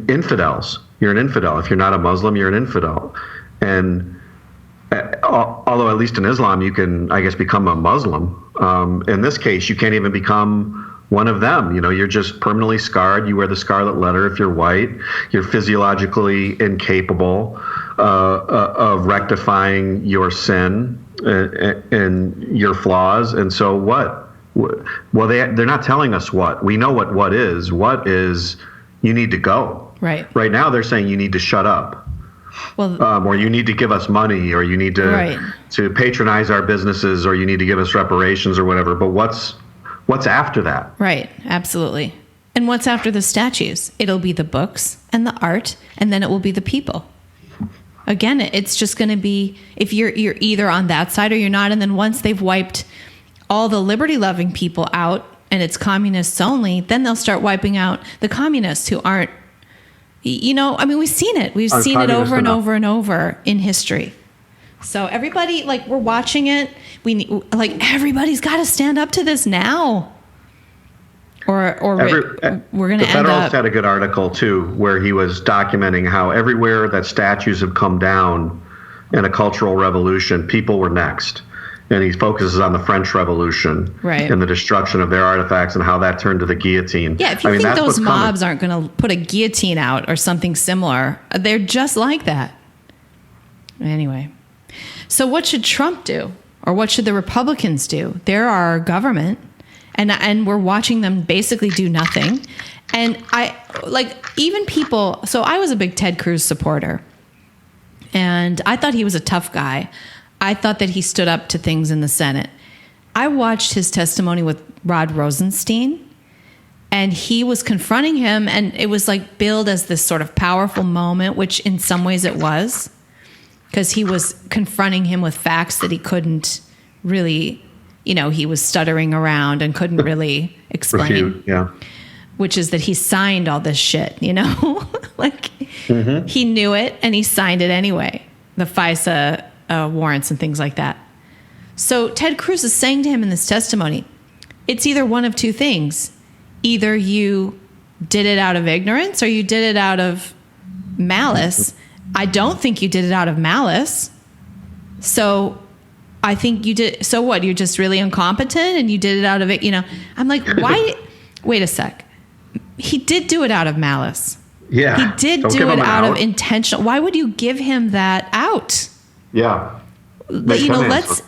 infidels. You're an infidel. If you're not a Muslim, you're an infidel. And although at least in Islam you can, I guess, become a Muslim. In this case, you can't even become one of them. You're just permanently scarred. You wear the scarlet letter if you're white. You're physiologically incapable of rectifying your sin and your flaws. And so what? Well, they're not telling us what. We know what is. What is, you need to go. Right. Right now they're saying you need to shut up. Well, or you need to give us money, or you need to patronize our businesses, or you need to give us reparations or whatever. But what's after that? Right, absolutely. And what's after the statues? It'll be the books and the art, and then it will be the people. Again, it's just going to be, if you're either on that side or you're not, and then once they've wiped all the liberty-loving people out and it's communists only, then they'll start wiping out the communists who aren't, we've seen it. We've seen it over and over and over in history. So everybody, we're watching it. Everybody's got to stand up to this now. Or we're going to end up. The Federalist had a good article, too, where he was documenting how everywhere that statues have come down in a cultural revolution, people were next. And he focuses on the French Revolution and the destruction of their artifacts and how that turned to the guillotine. Yeah, if you think those mobs aren't going to put a guillotine out or something similar, they're just like that. Anyway. So what should Trump do? Or what should the Republicans do? They're our government, and we're watching them basically do nothing. And even people, so I was a big Ted Cruz supporter, and I thought he was a tough guy. I thought that he stood up to things in the Senate. I watched his testimony with Rod Rosenstein, and he was confronting him, and it was billed as this sort of powerful moment, which in some ways it was, because he was confronting him with facts that he couldn't really, he was stuttering around and couldn't really explain. Refute, yeah. Which is that he signed all this shit, He knew it and he signed it anyway. The FISA warrants and things like that. So Ted Cruz is saying to him in this testimony, it's either one of two things. Either you did it out of ignorance or you did it out of malice. I don't think you did it out of malice. So I think you did. So what? You're just really incompetent and you did it out of it. I'm like, why? Wait a sec. He did do it out of malice. Yeah. He did do it out of intentional. Why would you give him that out? Yeah. Let's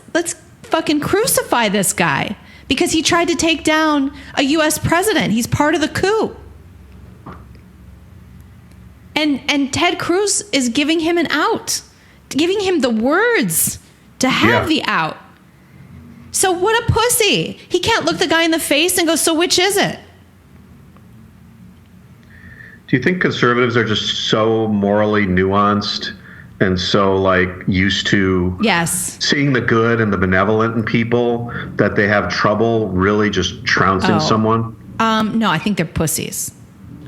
fucking crucify this guy because he tried to take down a U.S. president. He's part of the coup. And Ted Cruz is giving him an out, giving him the words to have the out. So what a pussy. He can't look the guy in the face and go, so which is it? Do you think conservatives are just so morally nuanced and so used to seeing the good and the benevolent in people that they have trouble really just trouncing someone? No, I think they're pussies.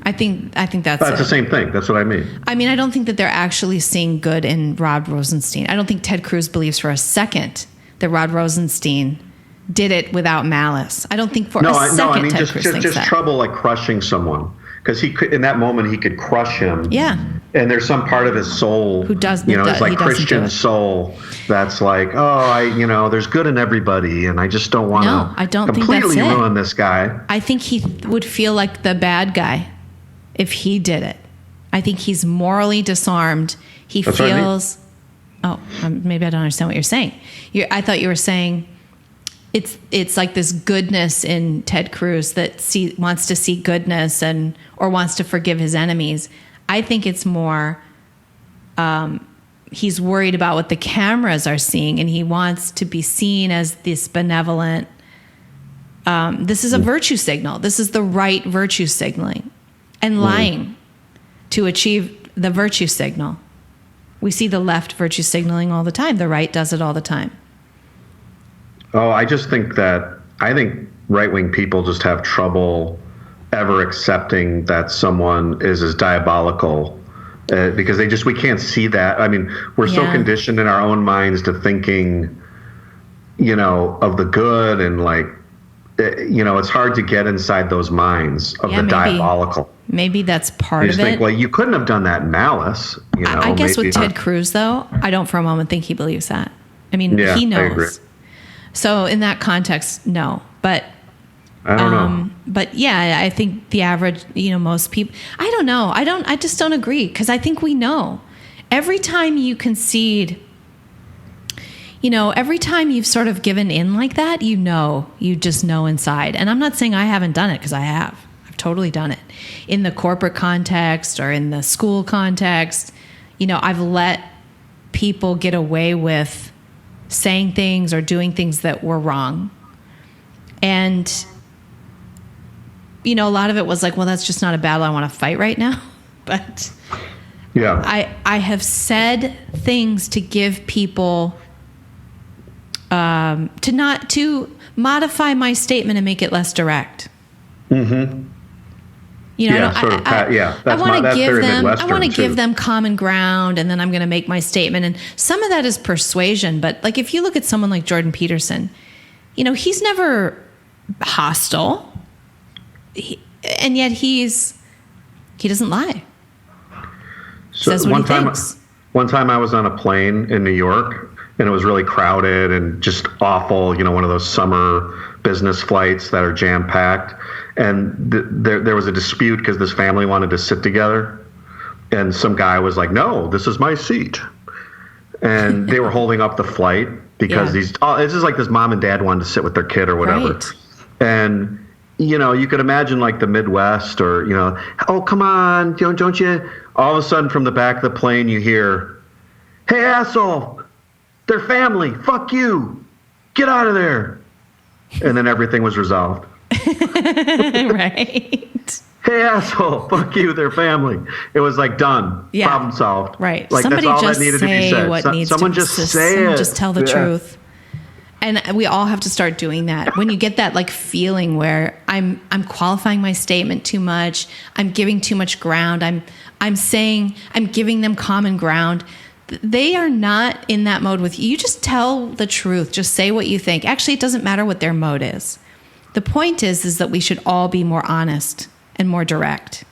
I think that's the same thing. That's what I mean. I mean, I don't think that they're actually seeing good in Rod Rosenstein. I don't think Ted Cruz believes for a second that Rod Rosenstein did it without malice. I don't think for a second Ted Cruz thinks that. Just trouble crushing someone. Because he could, in that moment, he could crush him. Yeah. And there's some part of his soul, it's Christian soul that's there's good in everybody, and I just don't want to completely ruin this guy. I think he would feel like the bad guy if he did it. I think he's morally disarmed. That's feels. Maybe I don't understand what you're saying. I thought you were saying. It's like this goodness in Ted Cruz that wants to see goodness or wants to forgive his enemies. I think it's more he's worried about what the cameras are seeing, and he wants to be seen as this benevolent. This is a virtue signal. This is the right virtue signaling, and lying to achieve the virtue signal. We see the left virtue signaling all the time. The right does it all the time. Oh, I think right-wing people just have trouble ever accepting that someone is as diabolical because we can't see that. I mean, we're so conditioned in our own minds to thinking, of the good and it's hard to get inside those minds of the diabolical. Maybe that's part of it. You think, well, you couldn't have done that in malice. I guess with Ted Cruz, though, I don't for a moment think he believes that. I mean, he knows. I agree. So in that context, no. But I don't know. But yeah, I think the average, most people, I don't know. I just don't agree because I think we know. Every time you concede, every time you've sort of given in like that, you just know inside. And I'm not saying I haven't done it because I have. I've totally done it. In the corporate context or in the school context, I've let people get away with saying things or doing things that were wrong. And, a lot of it was like, well, that's just not a battle I want to fight right now. But I have said things to give people, to modify my statement and make it less direct. Mm-hmm. I want to give them common ground, and then I'm going to make my statement. And some of that is persuasion. But if you look at someone like Jordan Peterson, he's never hostile, and yet he doesn't lie. So says what he thinks. One time I was on a plane in New York, and it was really crowded and just awful. One of those summer business flights that are jam packed. And there was a dispute because this family wanted to sit together, and some guy was like, "No, this is my seat," and they were holding up the flight because it's just like this mom and dad wanted to sit with their kid or whatever. Right. And you could imagine the Midwest or oh come on, don't you? All of a sudden from the back of the plane you hear, "Hey asshole, they're family. Fuck you, get out of there," and then everything was resolved. Right. Hey asshole, fuck you, their family. It was done. Yeah. Problem solved. Right. That's all that needed to be said. Someone just say it. Just tell the truth. And we all have to start doing that. When you get that feeling where I'm qualifying my statement too much, I'm giving too much ground, I'm saying I'm giving them common ground. They are not in that mode with you. You just tell the truth. Just say what you think. Actually, it doesn't matter what their mode is. The point is that we should all be more honest and more direct.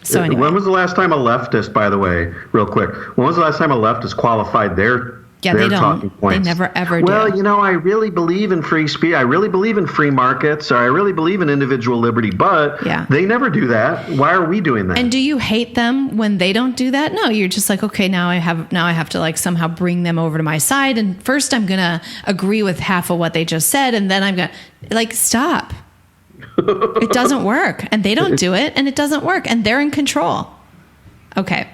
So anyway. When was the last time a leftist, by the way, real quick, when was the last time a leftist qualified their they talking don't. points? They never, ever do. Well, I really believe in free speech. I really believe in free markets, or I really believe in individual liberty, but they never do that. Why are we doing that? And do you hate them when they don't do that? No, you're just like, okay, now I have to like somehow bring them over to my side. And first I'm going to agree with half of what they just said. And then I'm going to like, stop. It doesn't work. And they don't do it. And it doesn't work. And they're in control. Okay.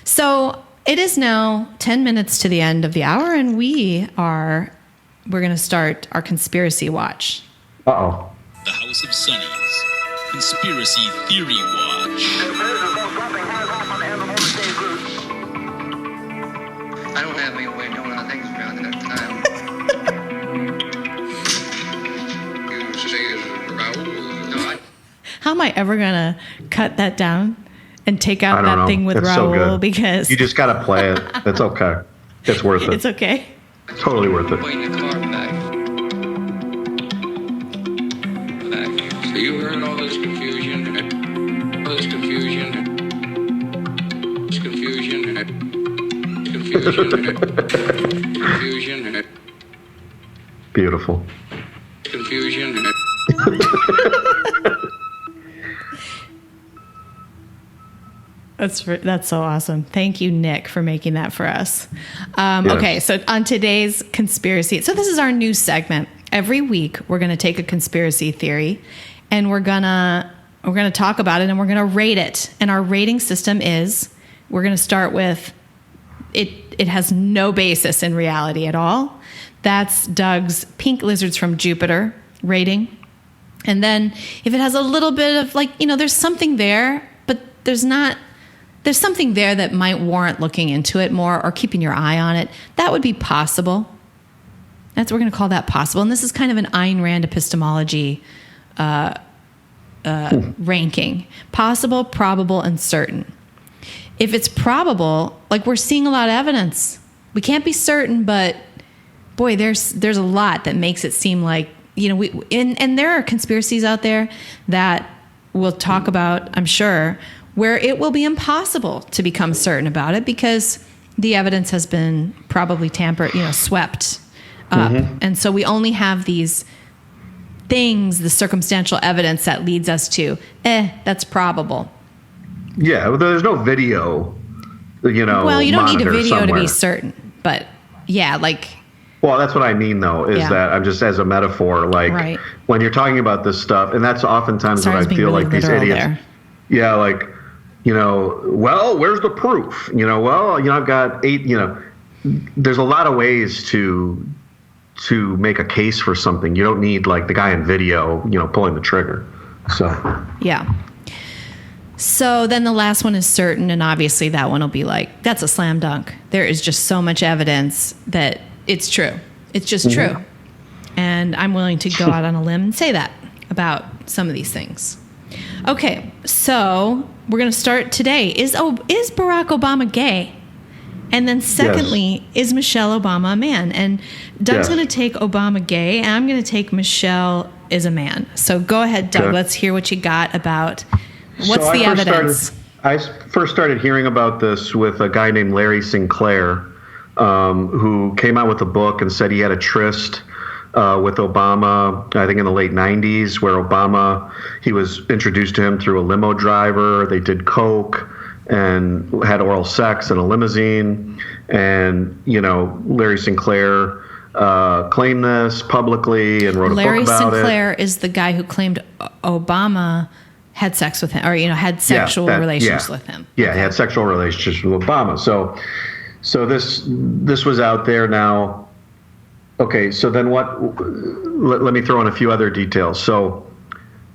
So it is now 10 minutes to the end of the hour. And we're going to start our conspiracy watch. Uh-oh. The House of Sonny's Conspiracy Theory Watch. I don't have any way of knowing the things around at that time. You say it's Raoul? No, How am I ever going to cut that down and take out I don't that know. thing with It's Raul? so good. Because You just got to play it. It's okay. It's worth it. it's okay. Totally worth it. Putting the car back. So you heard all this confusion? All this confusion? This confusion? Confusion? Beautiful. Confusion? That's so awesome. Thank you, Nick, for making that for us. Yes. Okay, so on today's conspiracy, so this is our new segment. Every week, we're going to take a conspiracy theory, and we're gonna talk about it, and we're gonna rate it. And our rating system is we're gonna start with it. It has no basis in reality at all. That's Doug's Pink Lizards from Jupiter rating. And then if it has a little bit of there's something there, but there's something there that might warrant looking into it more or keeping your eye on it. That would be possible. We're going to call that possible. And this is kind of an Ayn Rand epistemology ranking. Possible, probable, and certain. If it's probable, we're seeing a lot of evidence. We can't be certain, but boy, there's a lot that makes it seem like, and there are conspiracies out there that we'll talk about, I'm sure, where it will be impossible to become certain about it because the evidence has been probably swept up. Mm-hmm. And so we only have these things, the circumstantial evidence that leads us to, that's probable. Yeah, well, there's no video, Well, you don't need a video somewhere to be certain, but yeah, Well, that's what I mean, though, is that I'm just as a metaphor, right. When you're talking about this stuff, and that's oftentimes what I feel really like these idiots. There. Yeah, well, where's the proof? I've got 8. There's a lot of ways to make a case for something. You don't need the guy in video, pulling the trigger. So yeah. So then the last one is certain, and obviously that one will be that's a slam dunk. There is just so much evidence that it's true. It's just true. And I'm willing to go out on a limb and say that about some of these things. Okay, so we're going to start today. Is Barack Obama gay? And then secondly, is Michelle Obama a man? And Doug's going to take Obama gay, and I'm going to take Michelle is a man. So go ahead, Doug. Okay. Let's hear what you got about what's the evidence. I first started hearing about this with a guy named Larry Sinclair, who came out with a book and said he had a tryst with Obama, I think in the late 90s, where he was introduced to him through a limo driver. They did coke and had oral sex in a limousine. And, Larry Sinclair claimed this publicly and wrote a book about it. Larry Sinclair is the guy who claimed Obama had sex with him, or, had sexual relations with him. Yeah, he had sexual relationships with Obama. So this was out there now. Okay, so then let me throw in a few other details. So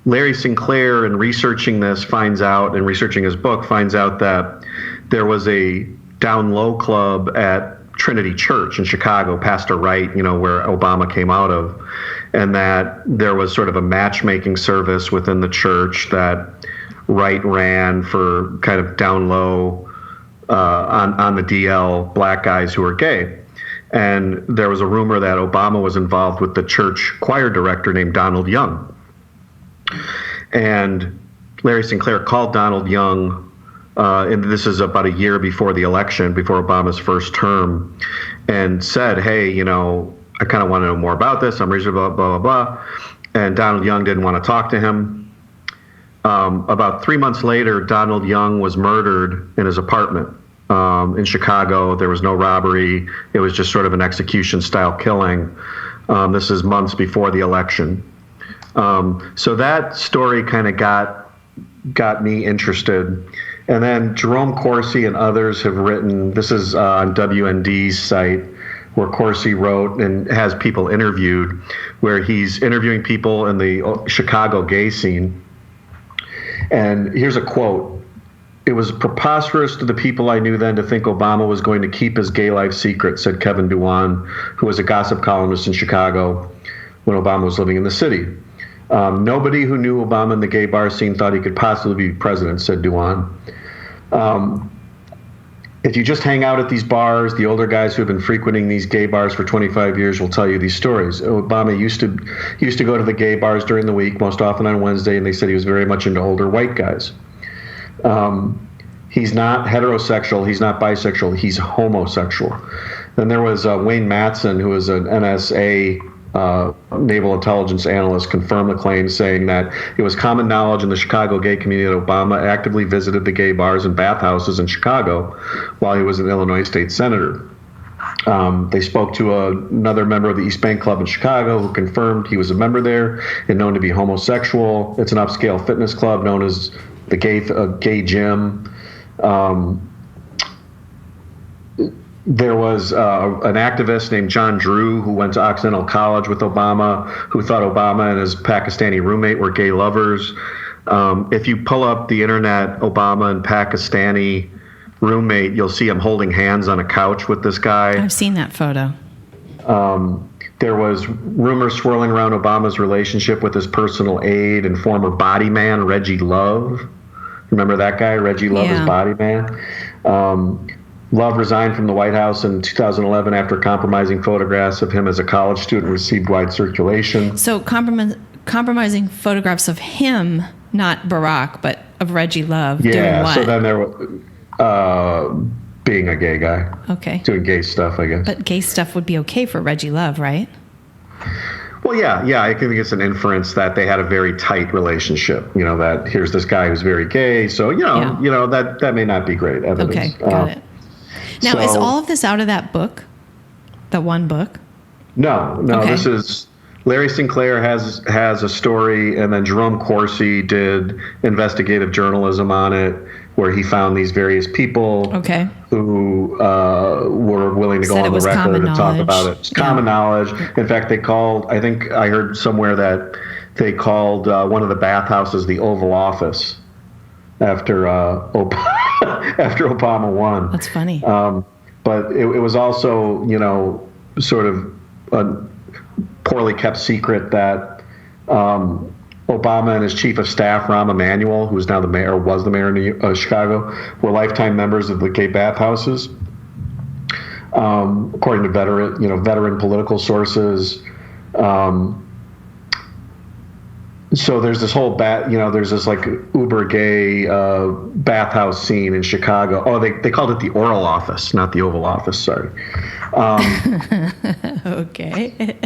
Larry Sinclair, in researching this, in researching his book, finds out that there was a down low club at Trinity Church in Chicago, Pastor Wright, where Obama came out of, and that there was sort of a matchmaking service within the church that Wright ran for kind of down low, on the DL, black guys who were gay. And there was a rumor that Obama was involved with the church choir director named Donald Young. And Larry Sinclair called Donald Young, and this is about a year before the election, before Obama's first term, and said, hey, I kind of want to know more about this. I'm reasonable, blah, blah, blah. And Donald Young didn't want to talk to him. About 3 months later, Donald Young was murdered in his apartment in Chicago. There was no robbery. It was just sort of an execution-style killing. This is months before the election. So that story kind of got me interested. And then Jerome Corsi and others have written, this is on WND's site, where Corsi wrote and has people interviewed, where he's interviewing people in the Chicago gay scene. And here's a quote. "It was preposterous to the people I knew then to think Obama was going to keep his gay life secret," said Kevin Duan, who was a gossip columnist in Chicago when Obama was living in the city. "Nobody who knew Obama in the gay bar scene thought he could possibly be president," said Duan. "If you just hang out at these bars, the older guys who have been frequenting these gay bars for 25 years will tell you these stories. Obama used to go to the gay bars during the week, most often on Wednesday, and they said he was very much into older white guys. He's not heterosexual, he's not bisexual, he's homosexual." Then there was Wayne Matson, who was an NSA naval intelligence analyst, confirmed the claim, saying that it was common knowledge in the Chicago gay community that Obama actively visited the gay bars and bathhouses in Chicago while he was an Illinois state senator. They spoke to another member of the East Bank Club in Chicago who confirmed he was a member there and known to be homosexual. It's an upscale fitness club known as the gay gym. There was an activist named John Drew who went to Occidental College with Obama, who thought Obama and his Pakistani roommate were gay lovers. If you pull up the internet, Obama and Pakistani roommate, you'll see him holding hands on a couch with this guy. I've seen that photo. There was rumors swirling around Obama's relationship with his personal aide and former body man, Reggie Love. Remember that guy, Reggie Love, his body man? Love resigned from the White House in 2011 after compromising photographs of him as a college student received wide circulation. So compromising photographs of him, not Barack, but of Reggie Love, doing what? So then there was being a gay guy. Okay. Doing gay stuff, I guess. But gay stuff would be okay for Reggie Love, right? Well, yeah. I think it's an inference that they had a very tight relationship. That here's this guy who's very gay. So that may not be great evidence. Okay, got it. Now, is all of this out of that book? The one book? No. Okay. This is Larry Sinclair has a story, and then Jerome Corsi did investigative journalism on it, where he found these various people who were willing to go on the record and talk about it. It's common knowledge. In fact, I think I heard somewhere that they called one of the bathhouses the Oval Office after after Obama won. That's funny. But it was also, sort of a poorly kept secret that Obama and his chief of staff, Rahm Emanuel, who is now the mayor, or was the mayor of Chicago, were lifetime members of the gay bathhouses. According to veteran political sources. So there's this whole there's this like uber gay bathhouse scene in Chicago. Oh, they called it the Oral Office, not the Oval Office. Sorry. Okay.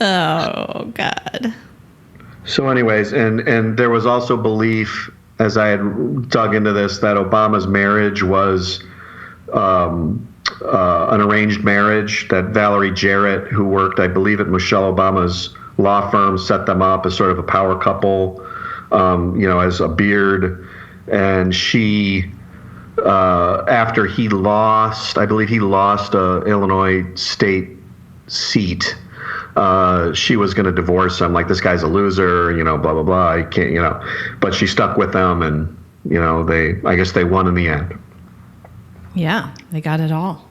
Oh God. So, anyways, and there was also belief, as I had dug into this, that Obama's marriage was an arranged marriage. That Valerie Jarrett, who worked, I believe, at Michelle Obama's law firm, set them up as sort of a power couple, as a beard. And she, after he lost, I believe he lost a Illinois state seat, she was going to divorce him. Like, this guy's a loser, blah, blah, blah. I can't, but she stuck with them, and, I guess they won in the end. Yeah, they got it all.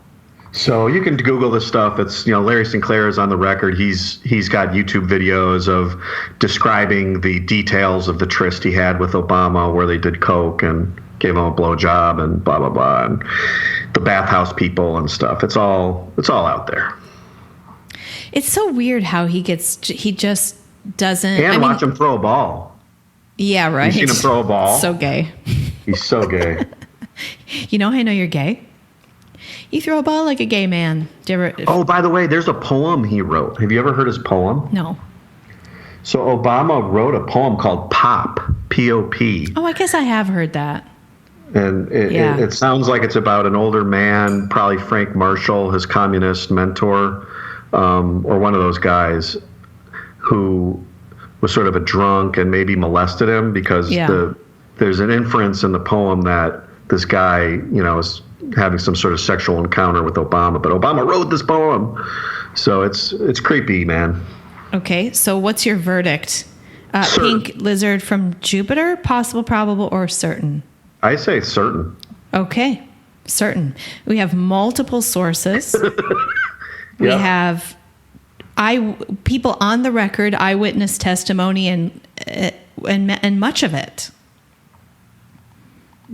So you can Google this stuff. It's, Larry Sinclair is on the record. He's got YouTube videos of describing the details of the tryst he had with Obama, where they did coke and gave him a blowjob and blah, blah, blah, and the bathhouse people and stuff. It's all out there. It's so weird how he just doesn't. And watch him throw a ball. Yeah, right. You seen him throw a ball? So gay. He's so gay. You know how I know you're gay? You throw a ball like a gay man. Do you ever? Oh, by the way, there's a poem he wrote. Have you ever heard his poem? No. So Obama wrote a poem called Pop, P-O-P. Oh, I guess I have heard that. And it sounds like it's about an older man, probably Frank Marshall, his communist mentor, or one of those guys who was sort of a drunk and maybe molested him because there's an inference in the poem that this guy, is having some sort of sexual encounter with Obama. But Obama wrote this poem. So it's creepy, man. Okay, so what's your verdict? Pink lizard from Jupiter, possible, probable, or certain? I say certain. Okay, certain. We have multiple sources. We have people on the record, eyewitness testimony, and much of it.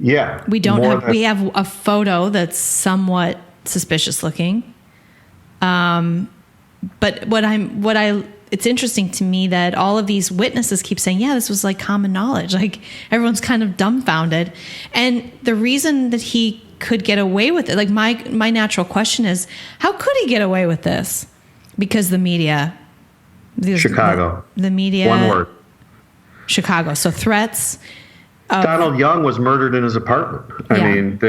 Yeah. We don't have. We have a photo that's somewhat suspicious looking. But it's interesting to me that all of these witnesses keep saying, yeah, this was like common knowledge. Like everyone's kind of dumbfounded. And the reason that he could get away with it, like my natural question is, how could he get away with this? Because the media. Chicago. The media. One word. Chicago. So threats. Donald Young was murdered in his apartment. I mean,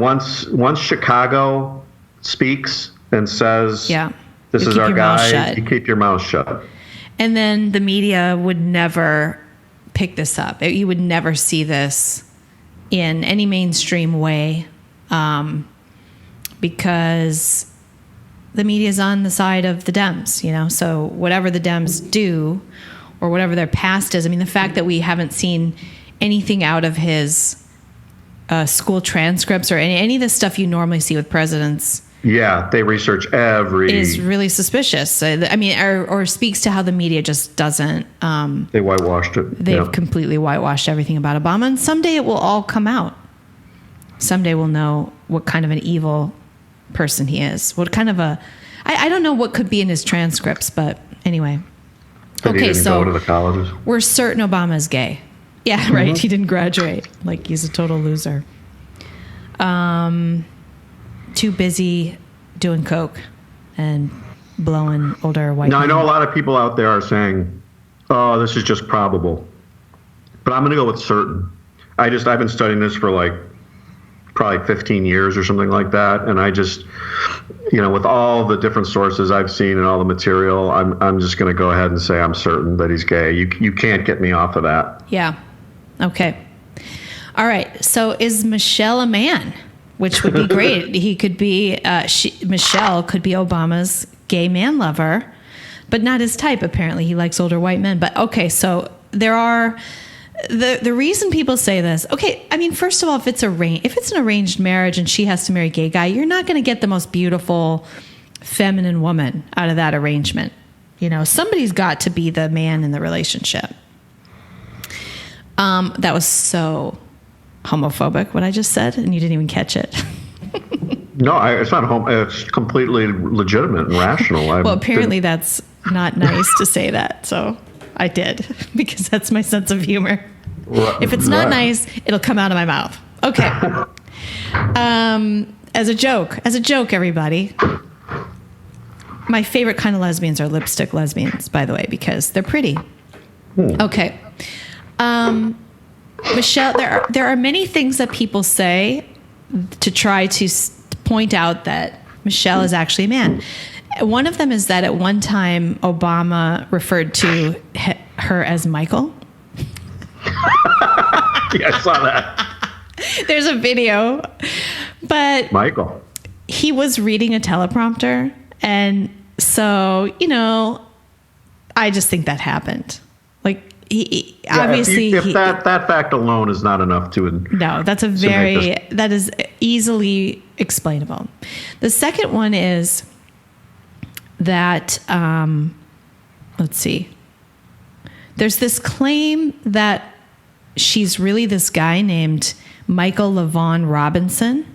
once Chicago speaks and says, this is our guy, you keep your mouth shut. And then the media would never pick this up. You would never see this in any mainstream way because the media is on the side of the Dems, So whatever the Dems do or whatever their past is, I mean, the fact that we haven't seen anything out of his school transcripts or any of the stuff you normally see with presidents. Yeah, they research is really suspicious. I mean, or speaks to how the media just doesn't. They whitewashed it. They've completely whitewashed everything about Obama, and someday it will all come out. Someday we'll know what kind of an evil person he is. What kind of I don't know what could be in his transcripts, but anyway. But he didn't go to the colleges. We're certain Obama's gay. Yeah, right. Mm-hmm. He didn't graduate. Like he's a total loser. Too busy doing coke and blowing older white men. I know a lot of people out there are saying, oh, this is just probable. But I'm going to go with certain. I've been studying this for like probably 15 years or something like that. And I just, with all the different sources I've seen and all the material, I'm just going to go ahead and say I'm certain that he's gay. You can't get me off of that. Yeah. Okay. All right. So is Michelle a man? Which would be great. He could be, Michelle could be Obama's gay man lover, but not his type. Apparently, he likes older white men. But okay, so there are the reason people say this. Okay, I mean, first of all, if it's an arranged marriage and she has to marry a gay guy, you're not going to get the most beautiful, feminine woman out of that arrangement. Somebody's got to be the man in the relationship. That was so homophobic, what I just said, and you didn't even catch it. No, it's not it's completely legitimate and rational. Well, apparently that's not nice to say that, so I did, because that's my sense of humor. If it's not nice, it'll come out of my mouth. Okay. As a joke, everybody. My favorite kind of lesbians are lipstick lesbians, by the way, because they're pretty. Okay. Michelle, there are many things that people say to try to point out that Michelle is actually a man. One of them is that at one time Obama referred to her as Michael. Yeah, I saw that. There's a video, but Michael. He was reading a teleprompter, and so I just think that happened. Like. He obviously that fact alone is not enough to that is easily explainable. The second one is that let's see, there's this claim that she's really this guy named Michael LaVaughn Robinson,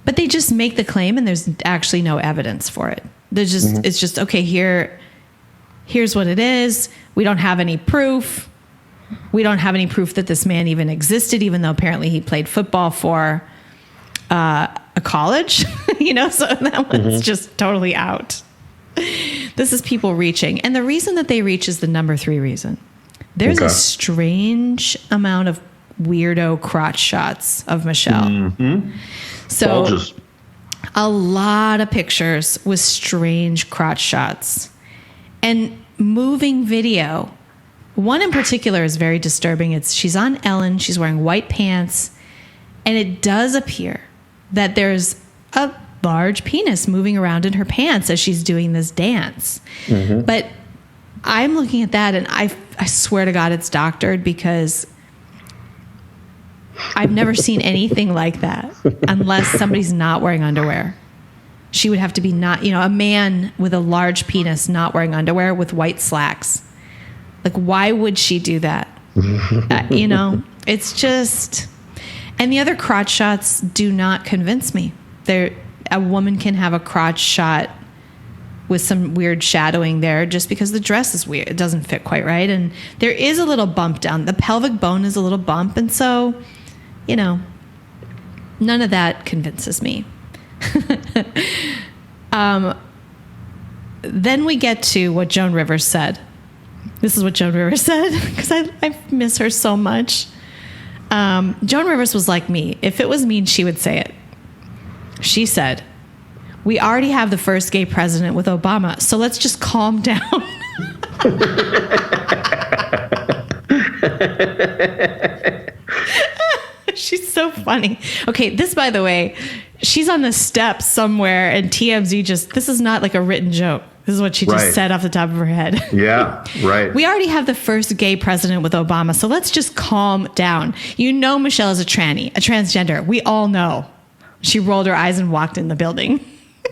but they just make the claim and there's actually no evidence for it. There's just it's just okay, here's what it is. We don't have any proof. We don't have any proof that this man even existed, even though apparently he played football for a college, so that one's just totally out. This is people reaching. And the reason that they reach is the number 3 reason. There's a strange amount of weirdo crotch shots of Michelle. Mm-hmm. So Bulges. a lot of pictures with strange crotch shots and moving video. One in particular is very disturbing. She's on Ellen. She's wearing white pants. And it does appear that there's a large penis moving around in her pants as she's doing this dance. Mm-hmm. But I'm looking at that and I swear to God it's doctored, because I've never seen anything like that unless somebody's not wearing underwear. She would have to be not, a man with a large penis not wearing underwear with white slacks. Like, why would she do that? It's just... And the other crotch shots do not convince me. A woman can have a crotch shot with some weird shadowing there just because the dress is weird. It doesn't fit quite right. And there is a little bump down. The pelvic bone is a little bump. And so, none of that convinces me. Then we get to what Joan Rivers said. This is what Joan Rivers said, because I miss her so much. Joan Rivers was like me. If it was mean, she would say it. She said, "We already have the first gay president with Obama, so let's just calm down." She's so funny. Okay, this, by the way, she's on the steps somewhere, and TMZ this is not like a written joke. This is what she just said off the top of her head. Yeah, right. "We already have the first gay president with Obama, so let's just calm down. Michelle is a transgender. We all know." She rolled her eyes and walked in the building.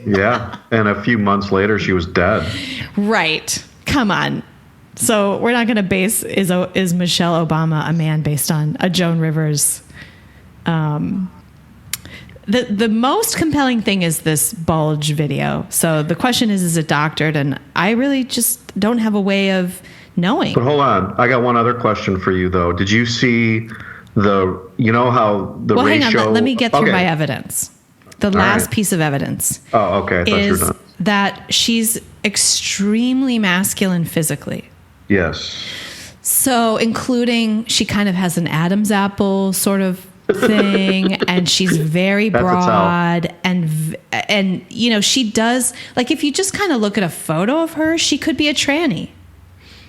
Yeah, and a few months later, she was dead. Right. Come on. So we're not going to base, is Michelle Obama a man based on a Joan Rivers? The most compelling thing is this bulge video. So the question is it doctored? And I really just don't have a way of knowing. But hold on. I got one other question for you, though. Did you see how the ratio... Hang on. Let me get through my evidence. The last piece of evidence. Oh, okay. I thought you were done. That she's extremely masculine physically. Yes. So including, she kind of has an Adam's apple sort of thing, and she's very broad, and she does, like, if you just kind of look at a photo of her, she could be a tranny.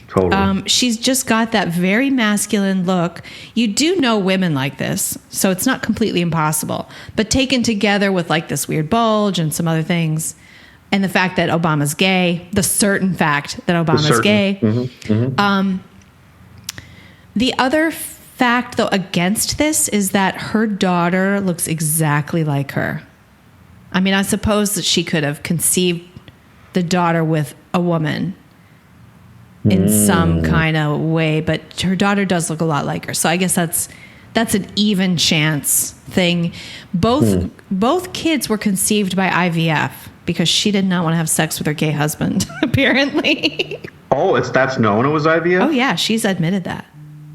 Totally. She's just got that very masculine look. You do know women like this, so it's not completely impossible. But taken together with like this weird bulge and some other things, and the fact that Obama's gay, the certain fact that Obama's gay. Mm-hmm, mm-hmm. The other fact, though, against this is that her daughter looks exactly like her. I mean, I suppose that she could have conceived the daughter with a woman in some kind of way, but her daughter does look a lot like her. So I guess that's an even chance thing. Both kids were conceived by IVF because she did not want to have sex with her gay husband, apparently. Oh, that's known it was IVF? Oh, yeah. She's admitted that.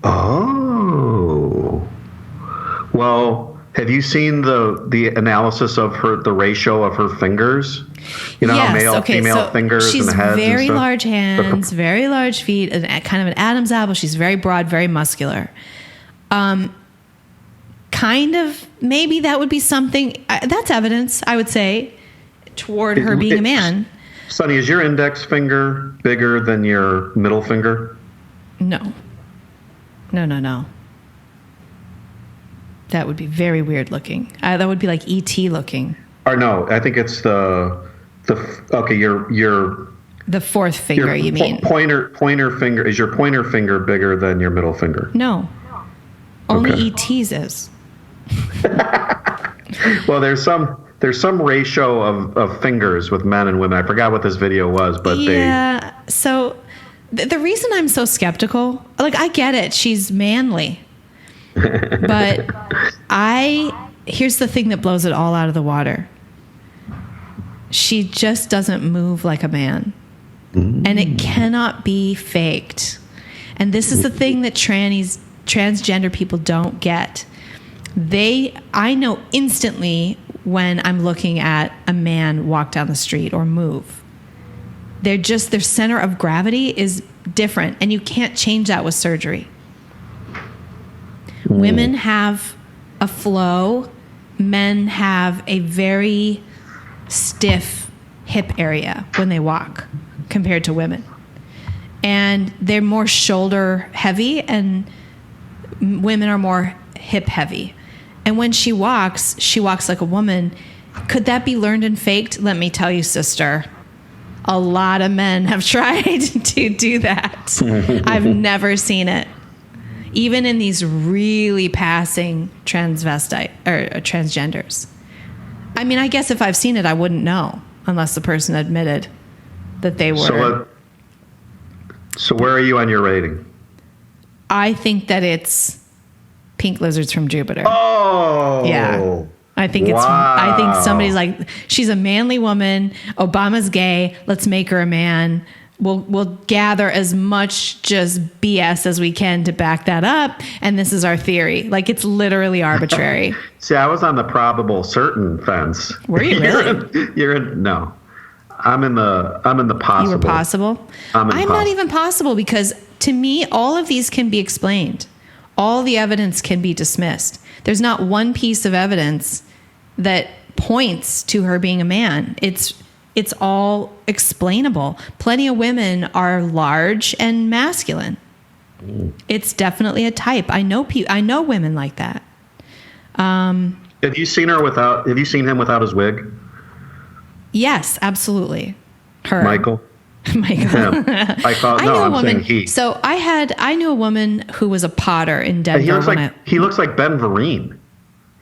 Oh. Well, have you seen the analysis of the ratio of her fingers? How female fingers and heads and stuff? She's very large hands, very large feet, and kind of an Adam's apple. She's very broad, very muscular. Kind of, maybe that would be something, that's evidence, I would say, toward her being a man. Sonny, is your index finger bigger than your middle finger? No. No. That would be very weird looking. That would be like E.T. looking. Or no, I think it's your the fourth finger. You mean pointer finger? Is your pointer finger bigger than your middle finger? No, only E.T.'s is. Well, there's some ratio of fingers with men and women. I forgot what this video was, but So the reason I'm so skeptical, like, I get it, she's manly. But here's the thing that blows it all out of the water. She just doesn't move like a man. And it cannot be faked. And this is the thing that transgender people don't get. I know instantly when I'm looking at a man walk down the street or move. Their center of gravity is different, and you can't change that with surgery. Women have a flow. Men have a very stiff hip area when they walk compared to women. And they're more shoulder heavy, and women are more hip heavy. And when she walks like a woman. Could that be learned and faked? Let me tell you, sister. A lot of men have tried to do that. I've never seen it. Even in these really passing transvestite or transgenders. I mean, I guess if I've seen it, I wouldn't know unless the person admitted that they were. So where are you on your rating? I think that it's pink lizards from Jupiter. Oh, yeah. I think somebody's like, she's a manly woman. Obama's gay. Let's make her a man. We'll gather as much just BS as we can to back that up. And this is our theory. Like, it's literally arbitrary. See, I was on the probable certain fence. Were you really? No. I'm in the possible. You were possible? I'm not even possible, because to me, all of these can be explained. All the evidence can be dismissed. There's not one piece of evidence that points to her being a man. It's all explainable. Plenty of women are large and masculine. It's definitely a type. I know women like that. Have you seen him without his wig? Yes, absolutely. Her. Michael. Him. I'm saying he. So I knew a woman who was a potter in Denver. He looks like Ben Vereen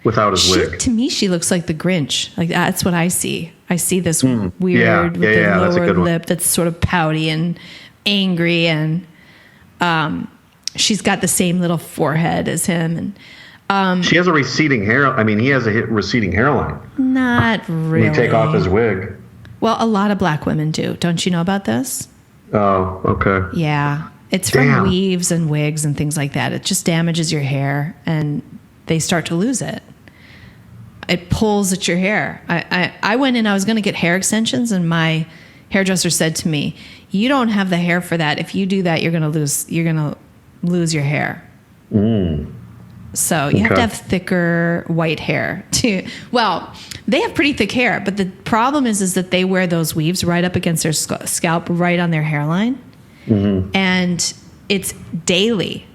without his wig. To me, she looks like the Grinch. Like, that's what I see. I see this weird with the lower lip that's sort of pouty and angry, and she's got the same little forehead as him. And she has a receding hair. I mean, he has a receding hairline. Not really. When you take off his wig. Well, a lot of black women do. Don't you know about this? Oh, okay. Yeah. It's from weaves and wigs and things like that. It just damages your hair, and they start to lose it. It pulls at your hair. I went in, I was going to get hair extensions, and my hairdresser said to me, "You don't have the hair for that. If you do that, you're going to lose your hair." So you have to have thicker white hair too. Well, they have pretty thick hair, but the problem is that they wear those weaves right up against their scalp, right on their hairline. And it's daily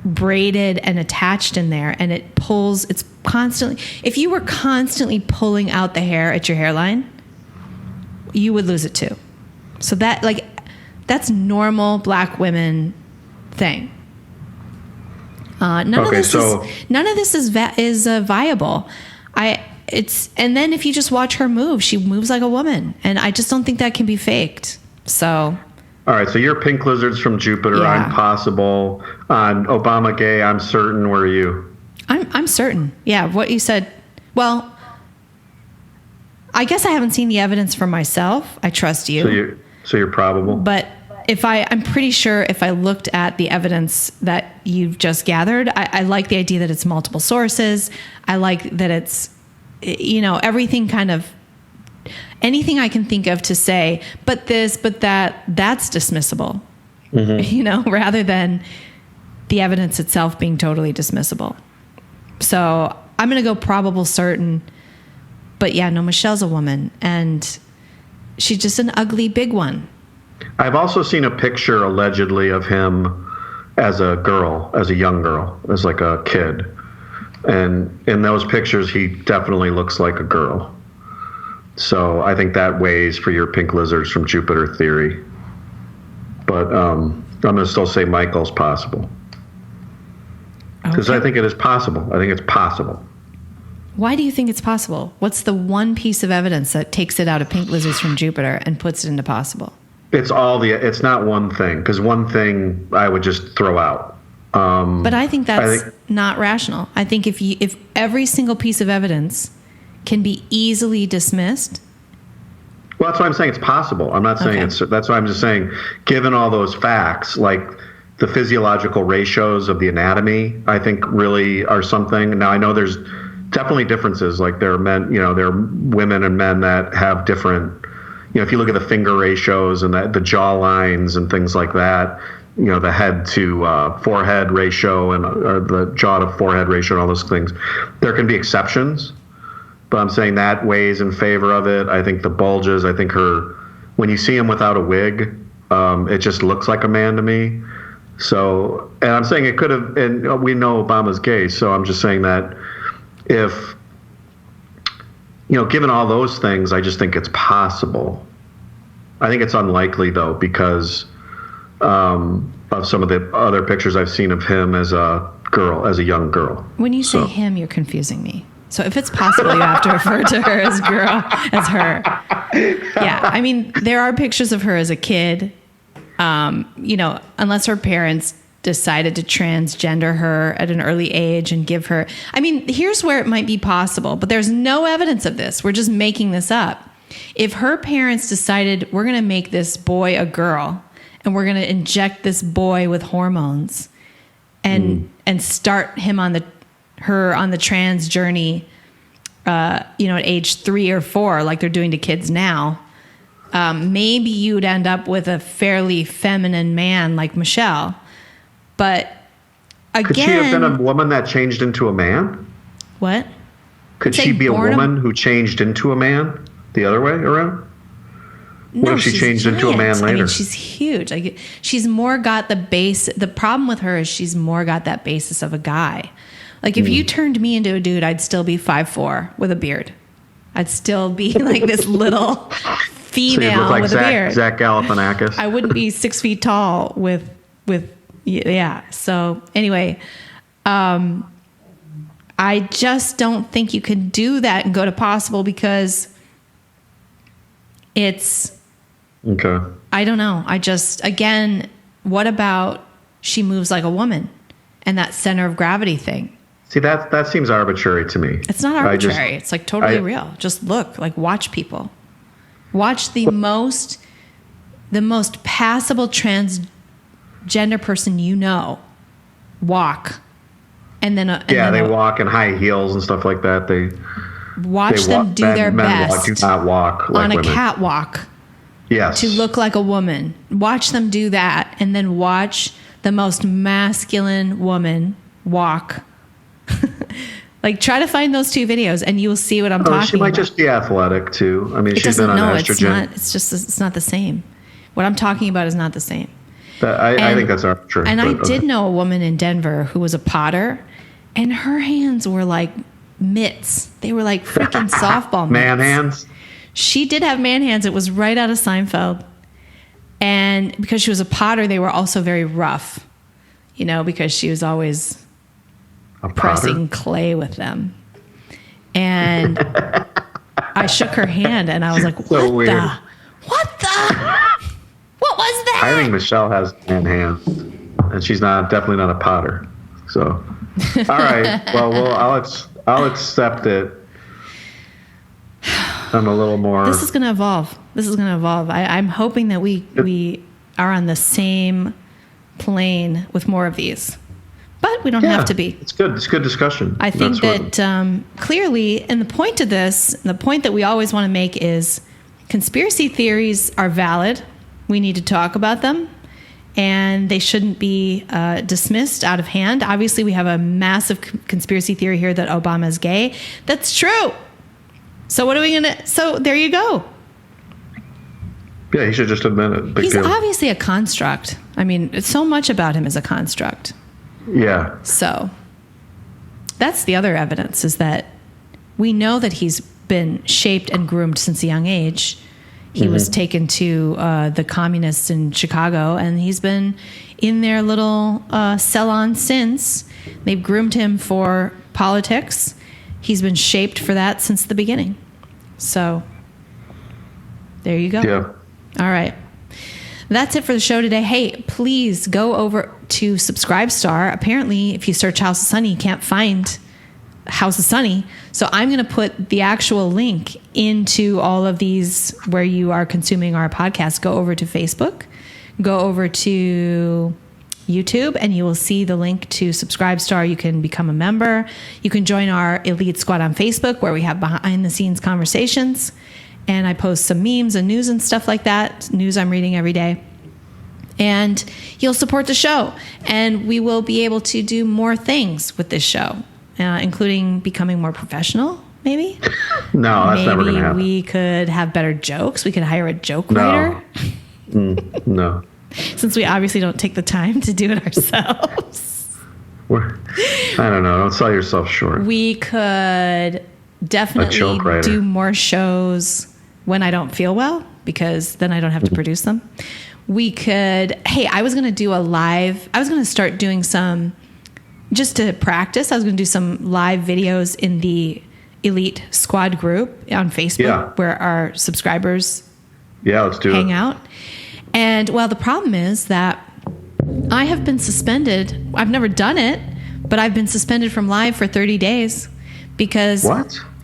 braided and attached in there, and it pulls. It's constantly. If you were constantly pulling out the hair at your hairline, you would lose it too. So that's normal black women thing. None of this is viable. And then if you just watch her move, she moves like a woman, and I just don't think that can be faked. So. All right, so you're pink lizards from Jupiter. Yeah. I'm possible. On Obama gay, I'm certain. Where are you? I'm certain. Yeah, what you said. Well, I guess I haven't seen the evidence for myself. I trust you. So you're probable. But I'm pretty sure if I looked at the evidence that you've just gathered, I like the idea that it's multiple sources. I like that it's, everything kind of, anything I can think of to say, but this, but that's dismissible, rather than the evidence itself being totally dismissible. So I'm going to go probable certain, but yeah, no, Michelle's a woman, and she's just an ugly big one. I've also seen a picture allegedly of him as a girl, as a young girl, as like a kid. And in those pictures, he definitely looks like a girl. So I think that weighs for your pink lizards from Jupiter theory. But I'm going to still say Michael's possible. Because I think it is possible. I think it's possible. Why do you think it's possible? What's the one piece of evidence that takes it out of pink lizards from Jupiter and puts it into possible? It's not one thing, because one thing I would just throw out. But I think that's not rational. I think if every single piece of evidence can be easily dismissed. Well, that's why I'm saying it's possible. I'm not saying that's why I'm just saying, given all those facts, like the physiological ratios of the anatomy, I think, really are something. Now, I know there's definitely differences. Like there are men, there are women and men that have different, if you look at the finger ratios and the jaw lines and things like that, the head to forehead ratio and the jaw to forehead ratio and all those things, there can be exceptions. But I'm saying that weighs in favor of it. I think the bulges, when you see him without a wig, it just looks like a man to me. So, and I'm saying it could have, and we know Obama's gay, so I'm just saying that if, given all those things, I just think it's possible. I think it's unlikely, though, because of some of the other pictures I've seen of him as a young girl. When you say him, you're confusing me. So if it's possible, you have to refer to her as her. Yeah, I mean, there are pictures of her as a kid. Unless her parents decided to transgender her at an early age and give her, here's where it might be possible, but there's no evidence of this. We're just making this up. If her parents decided we're going to make this boy a girl and we're going to inject this boy with hormones and start him on the trans journey, at age 3 or 4, like they're doing to kids now, maybe you'd end up with a fairly feminine man like Michelle. But again, could she have been a woman that changed into a man? What? Could she be a woman who changed into a man the other way around? What if she changed into a man later? She's huge. She's more got the base. The problem with her is she's more got that basis of a guy. Like if you turned me into a dude, I'd still be 5'4" with a beard. I'd still be like this little female so like with a beard. Zach Galifianakis. I wouldn't be 6 feet tall with yeah. So anyway, I just don't think you could do that and go to possible because it's okay. I don't know. Again, what about she moves like a woman and that center of gravity thing? See, that seems arbitrary to me. It's not arbitrary. It's like totally real. Just look, like watch people. Watch the most passable transgender person walk. And then they walk in high heels and stuff like that. They watch them do their best do not walk like on a women. catwalk. Yes. To look like a woman. Watch them do that and then watch the most masculine woman walk. Like try to find those two videos and you will see what I'm talking about. She might just be athletic too. she's been on estrogen. It's not the same. What I'm talking about is not the same. I think that's arbitrary. And I did know a woman in Denver who was a potter and her hands were like mitts. They were like freaking softball mitts. Man hands? She did have man hands. It was right out of Seinfeld. And because she was a potter, they were also very rough, because she was always pressing clay with them. And I shook her hand and I was like, what was that? I think Michelle has man hands and she's definitely not a potter. So, all right. Well, I'll accept it. I'm a little more. This is going to evolve. I'm hoping that we are on the same plane with more of these. But we don't have to be. It's good. It's good discussion. I think that clearly, and the point of this, the point that we always want to make is conspiracy theories are valid. We need to talk about them. And they shouldn't be dismissed out of hand. Obviously, we have a massive conspiracy theory here that Obama is gay. That's true. So what are we going to... So there you go. Yeah, he should just admit it. He's obviously a construct. So much about him is a construct. Yeah. So that's the other evidence is that we know that he's been shaped and groomed since a young age. He was taken to the communists in Chicago, and he's been in their little salon since. They've groomed him for politics. He's been shaped for that since the beginning. So there you go. Yeah. All right. That's it for the show today. Hey, please go over to Subscribestar. Apparently, if you search House of Sunny, you can't find House of Sunny. So I'm going to put the actual link into all of these where you are consuming our podcast. Go over to Facebook. Go over to YouTube, and you will see the link to Subscribestar. You can become a member. You can join our Elite Squad on Facebook, where we have behind-the-scenes conversations. And I post some memes and news and stuff like that, news I'm reading every day. And you'll support the show. And we will be able to do more things with this show, including becoming more professional, maybe. No, that's never going to happen. Maybe we could have better jokes. We could hire a joke writer. No. Since we obviously don't take the time to do it ourselves. I don't know. Don't sell yourself short. We could definitely do more shows when I don't feel well, because then I don't have to produce them. We could, I was going to start doing some, just to practice, I was going to do some live videos in the Elite Squad group on Facebook, where our subscribers let's do hang out. And well, the problem is that I have been suspended. I've never done it, but I've been suspended from live for 30 days because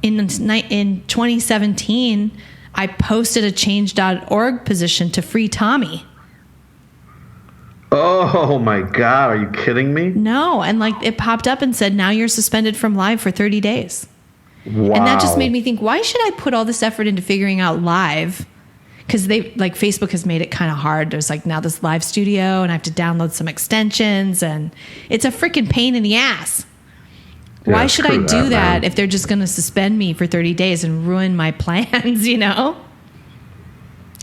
in 2017, I posted a change.org position to free Tommy. Oh my God. Are you kidding me? No. And it popped up and said, now you're suspended from live for 30 days. Wow. And that just made me think, why should I put all this effort into figuring out live? Because Facebook has made it kind of hard. There's now this live studio, and I have to download some extensions, and it's a freaking pain in the ass. Why should I do that if they're just going to suspend me for 30 days and ruin my plans,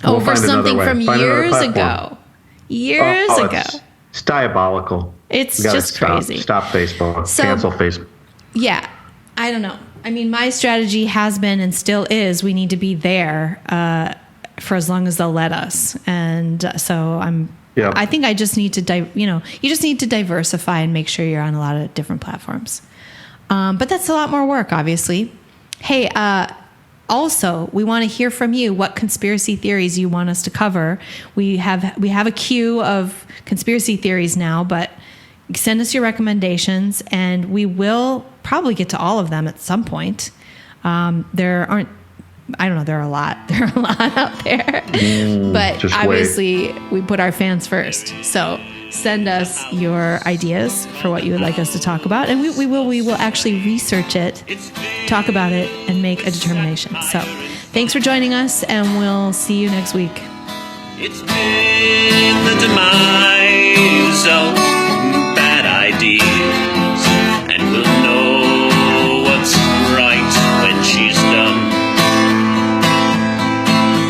over something from years ago. Years ago. It's diabolical. It's just crazy. Stop Facebook. Cancel Facebook. Yeah. I don't know. I mean, my strategy has been and still is, we need to be there for as long as they'll let us. And so I think I just need to, you just need to diversify and make sure you're on a lot of different platforms. But that's a lot more work, obviously. Hey, also, we want to hear from you what conspiracy theories you want us to cover. We have a queue of conspiracy theories now, but send us your recommendations, and we will probably get to all of them at some point. There are a lot. There are a lot out there. But obviously, we put our fans first. So send us your ideas for what you would like us to talk about, and we will actually research it, talk about it, and make a determination. So thanks for joining us, and we'll see you next week. It's been the demise of bad ideas, and we'll know what's right when she's done.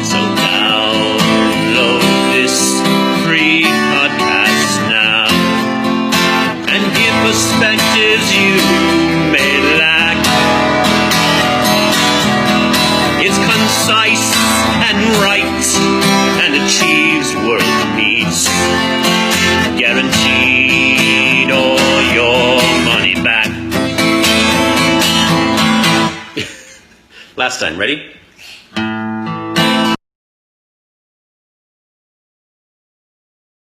So download this free podcast now and give perspectives you may lack. It's concise and right and achieves world peace. Guaranteed all your money back. Last time, ready?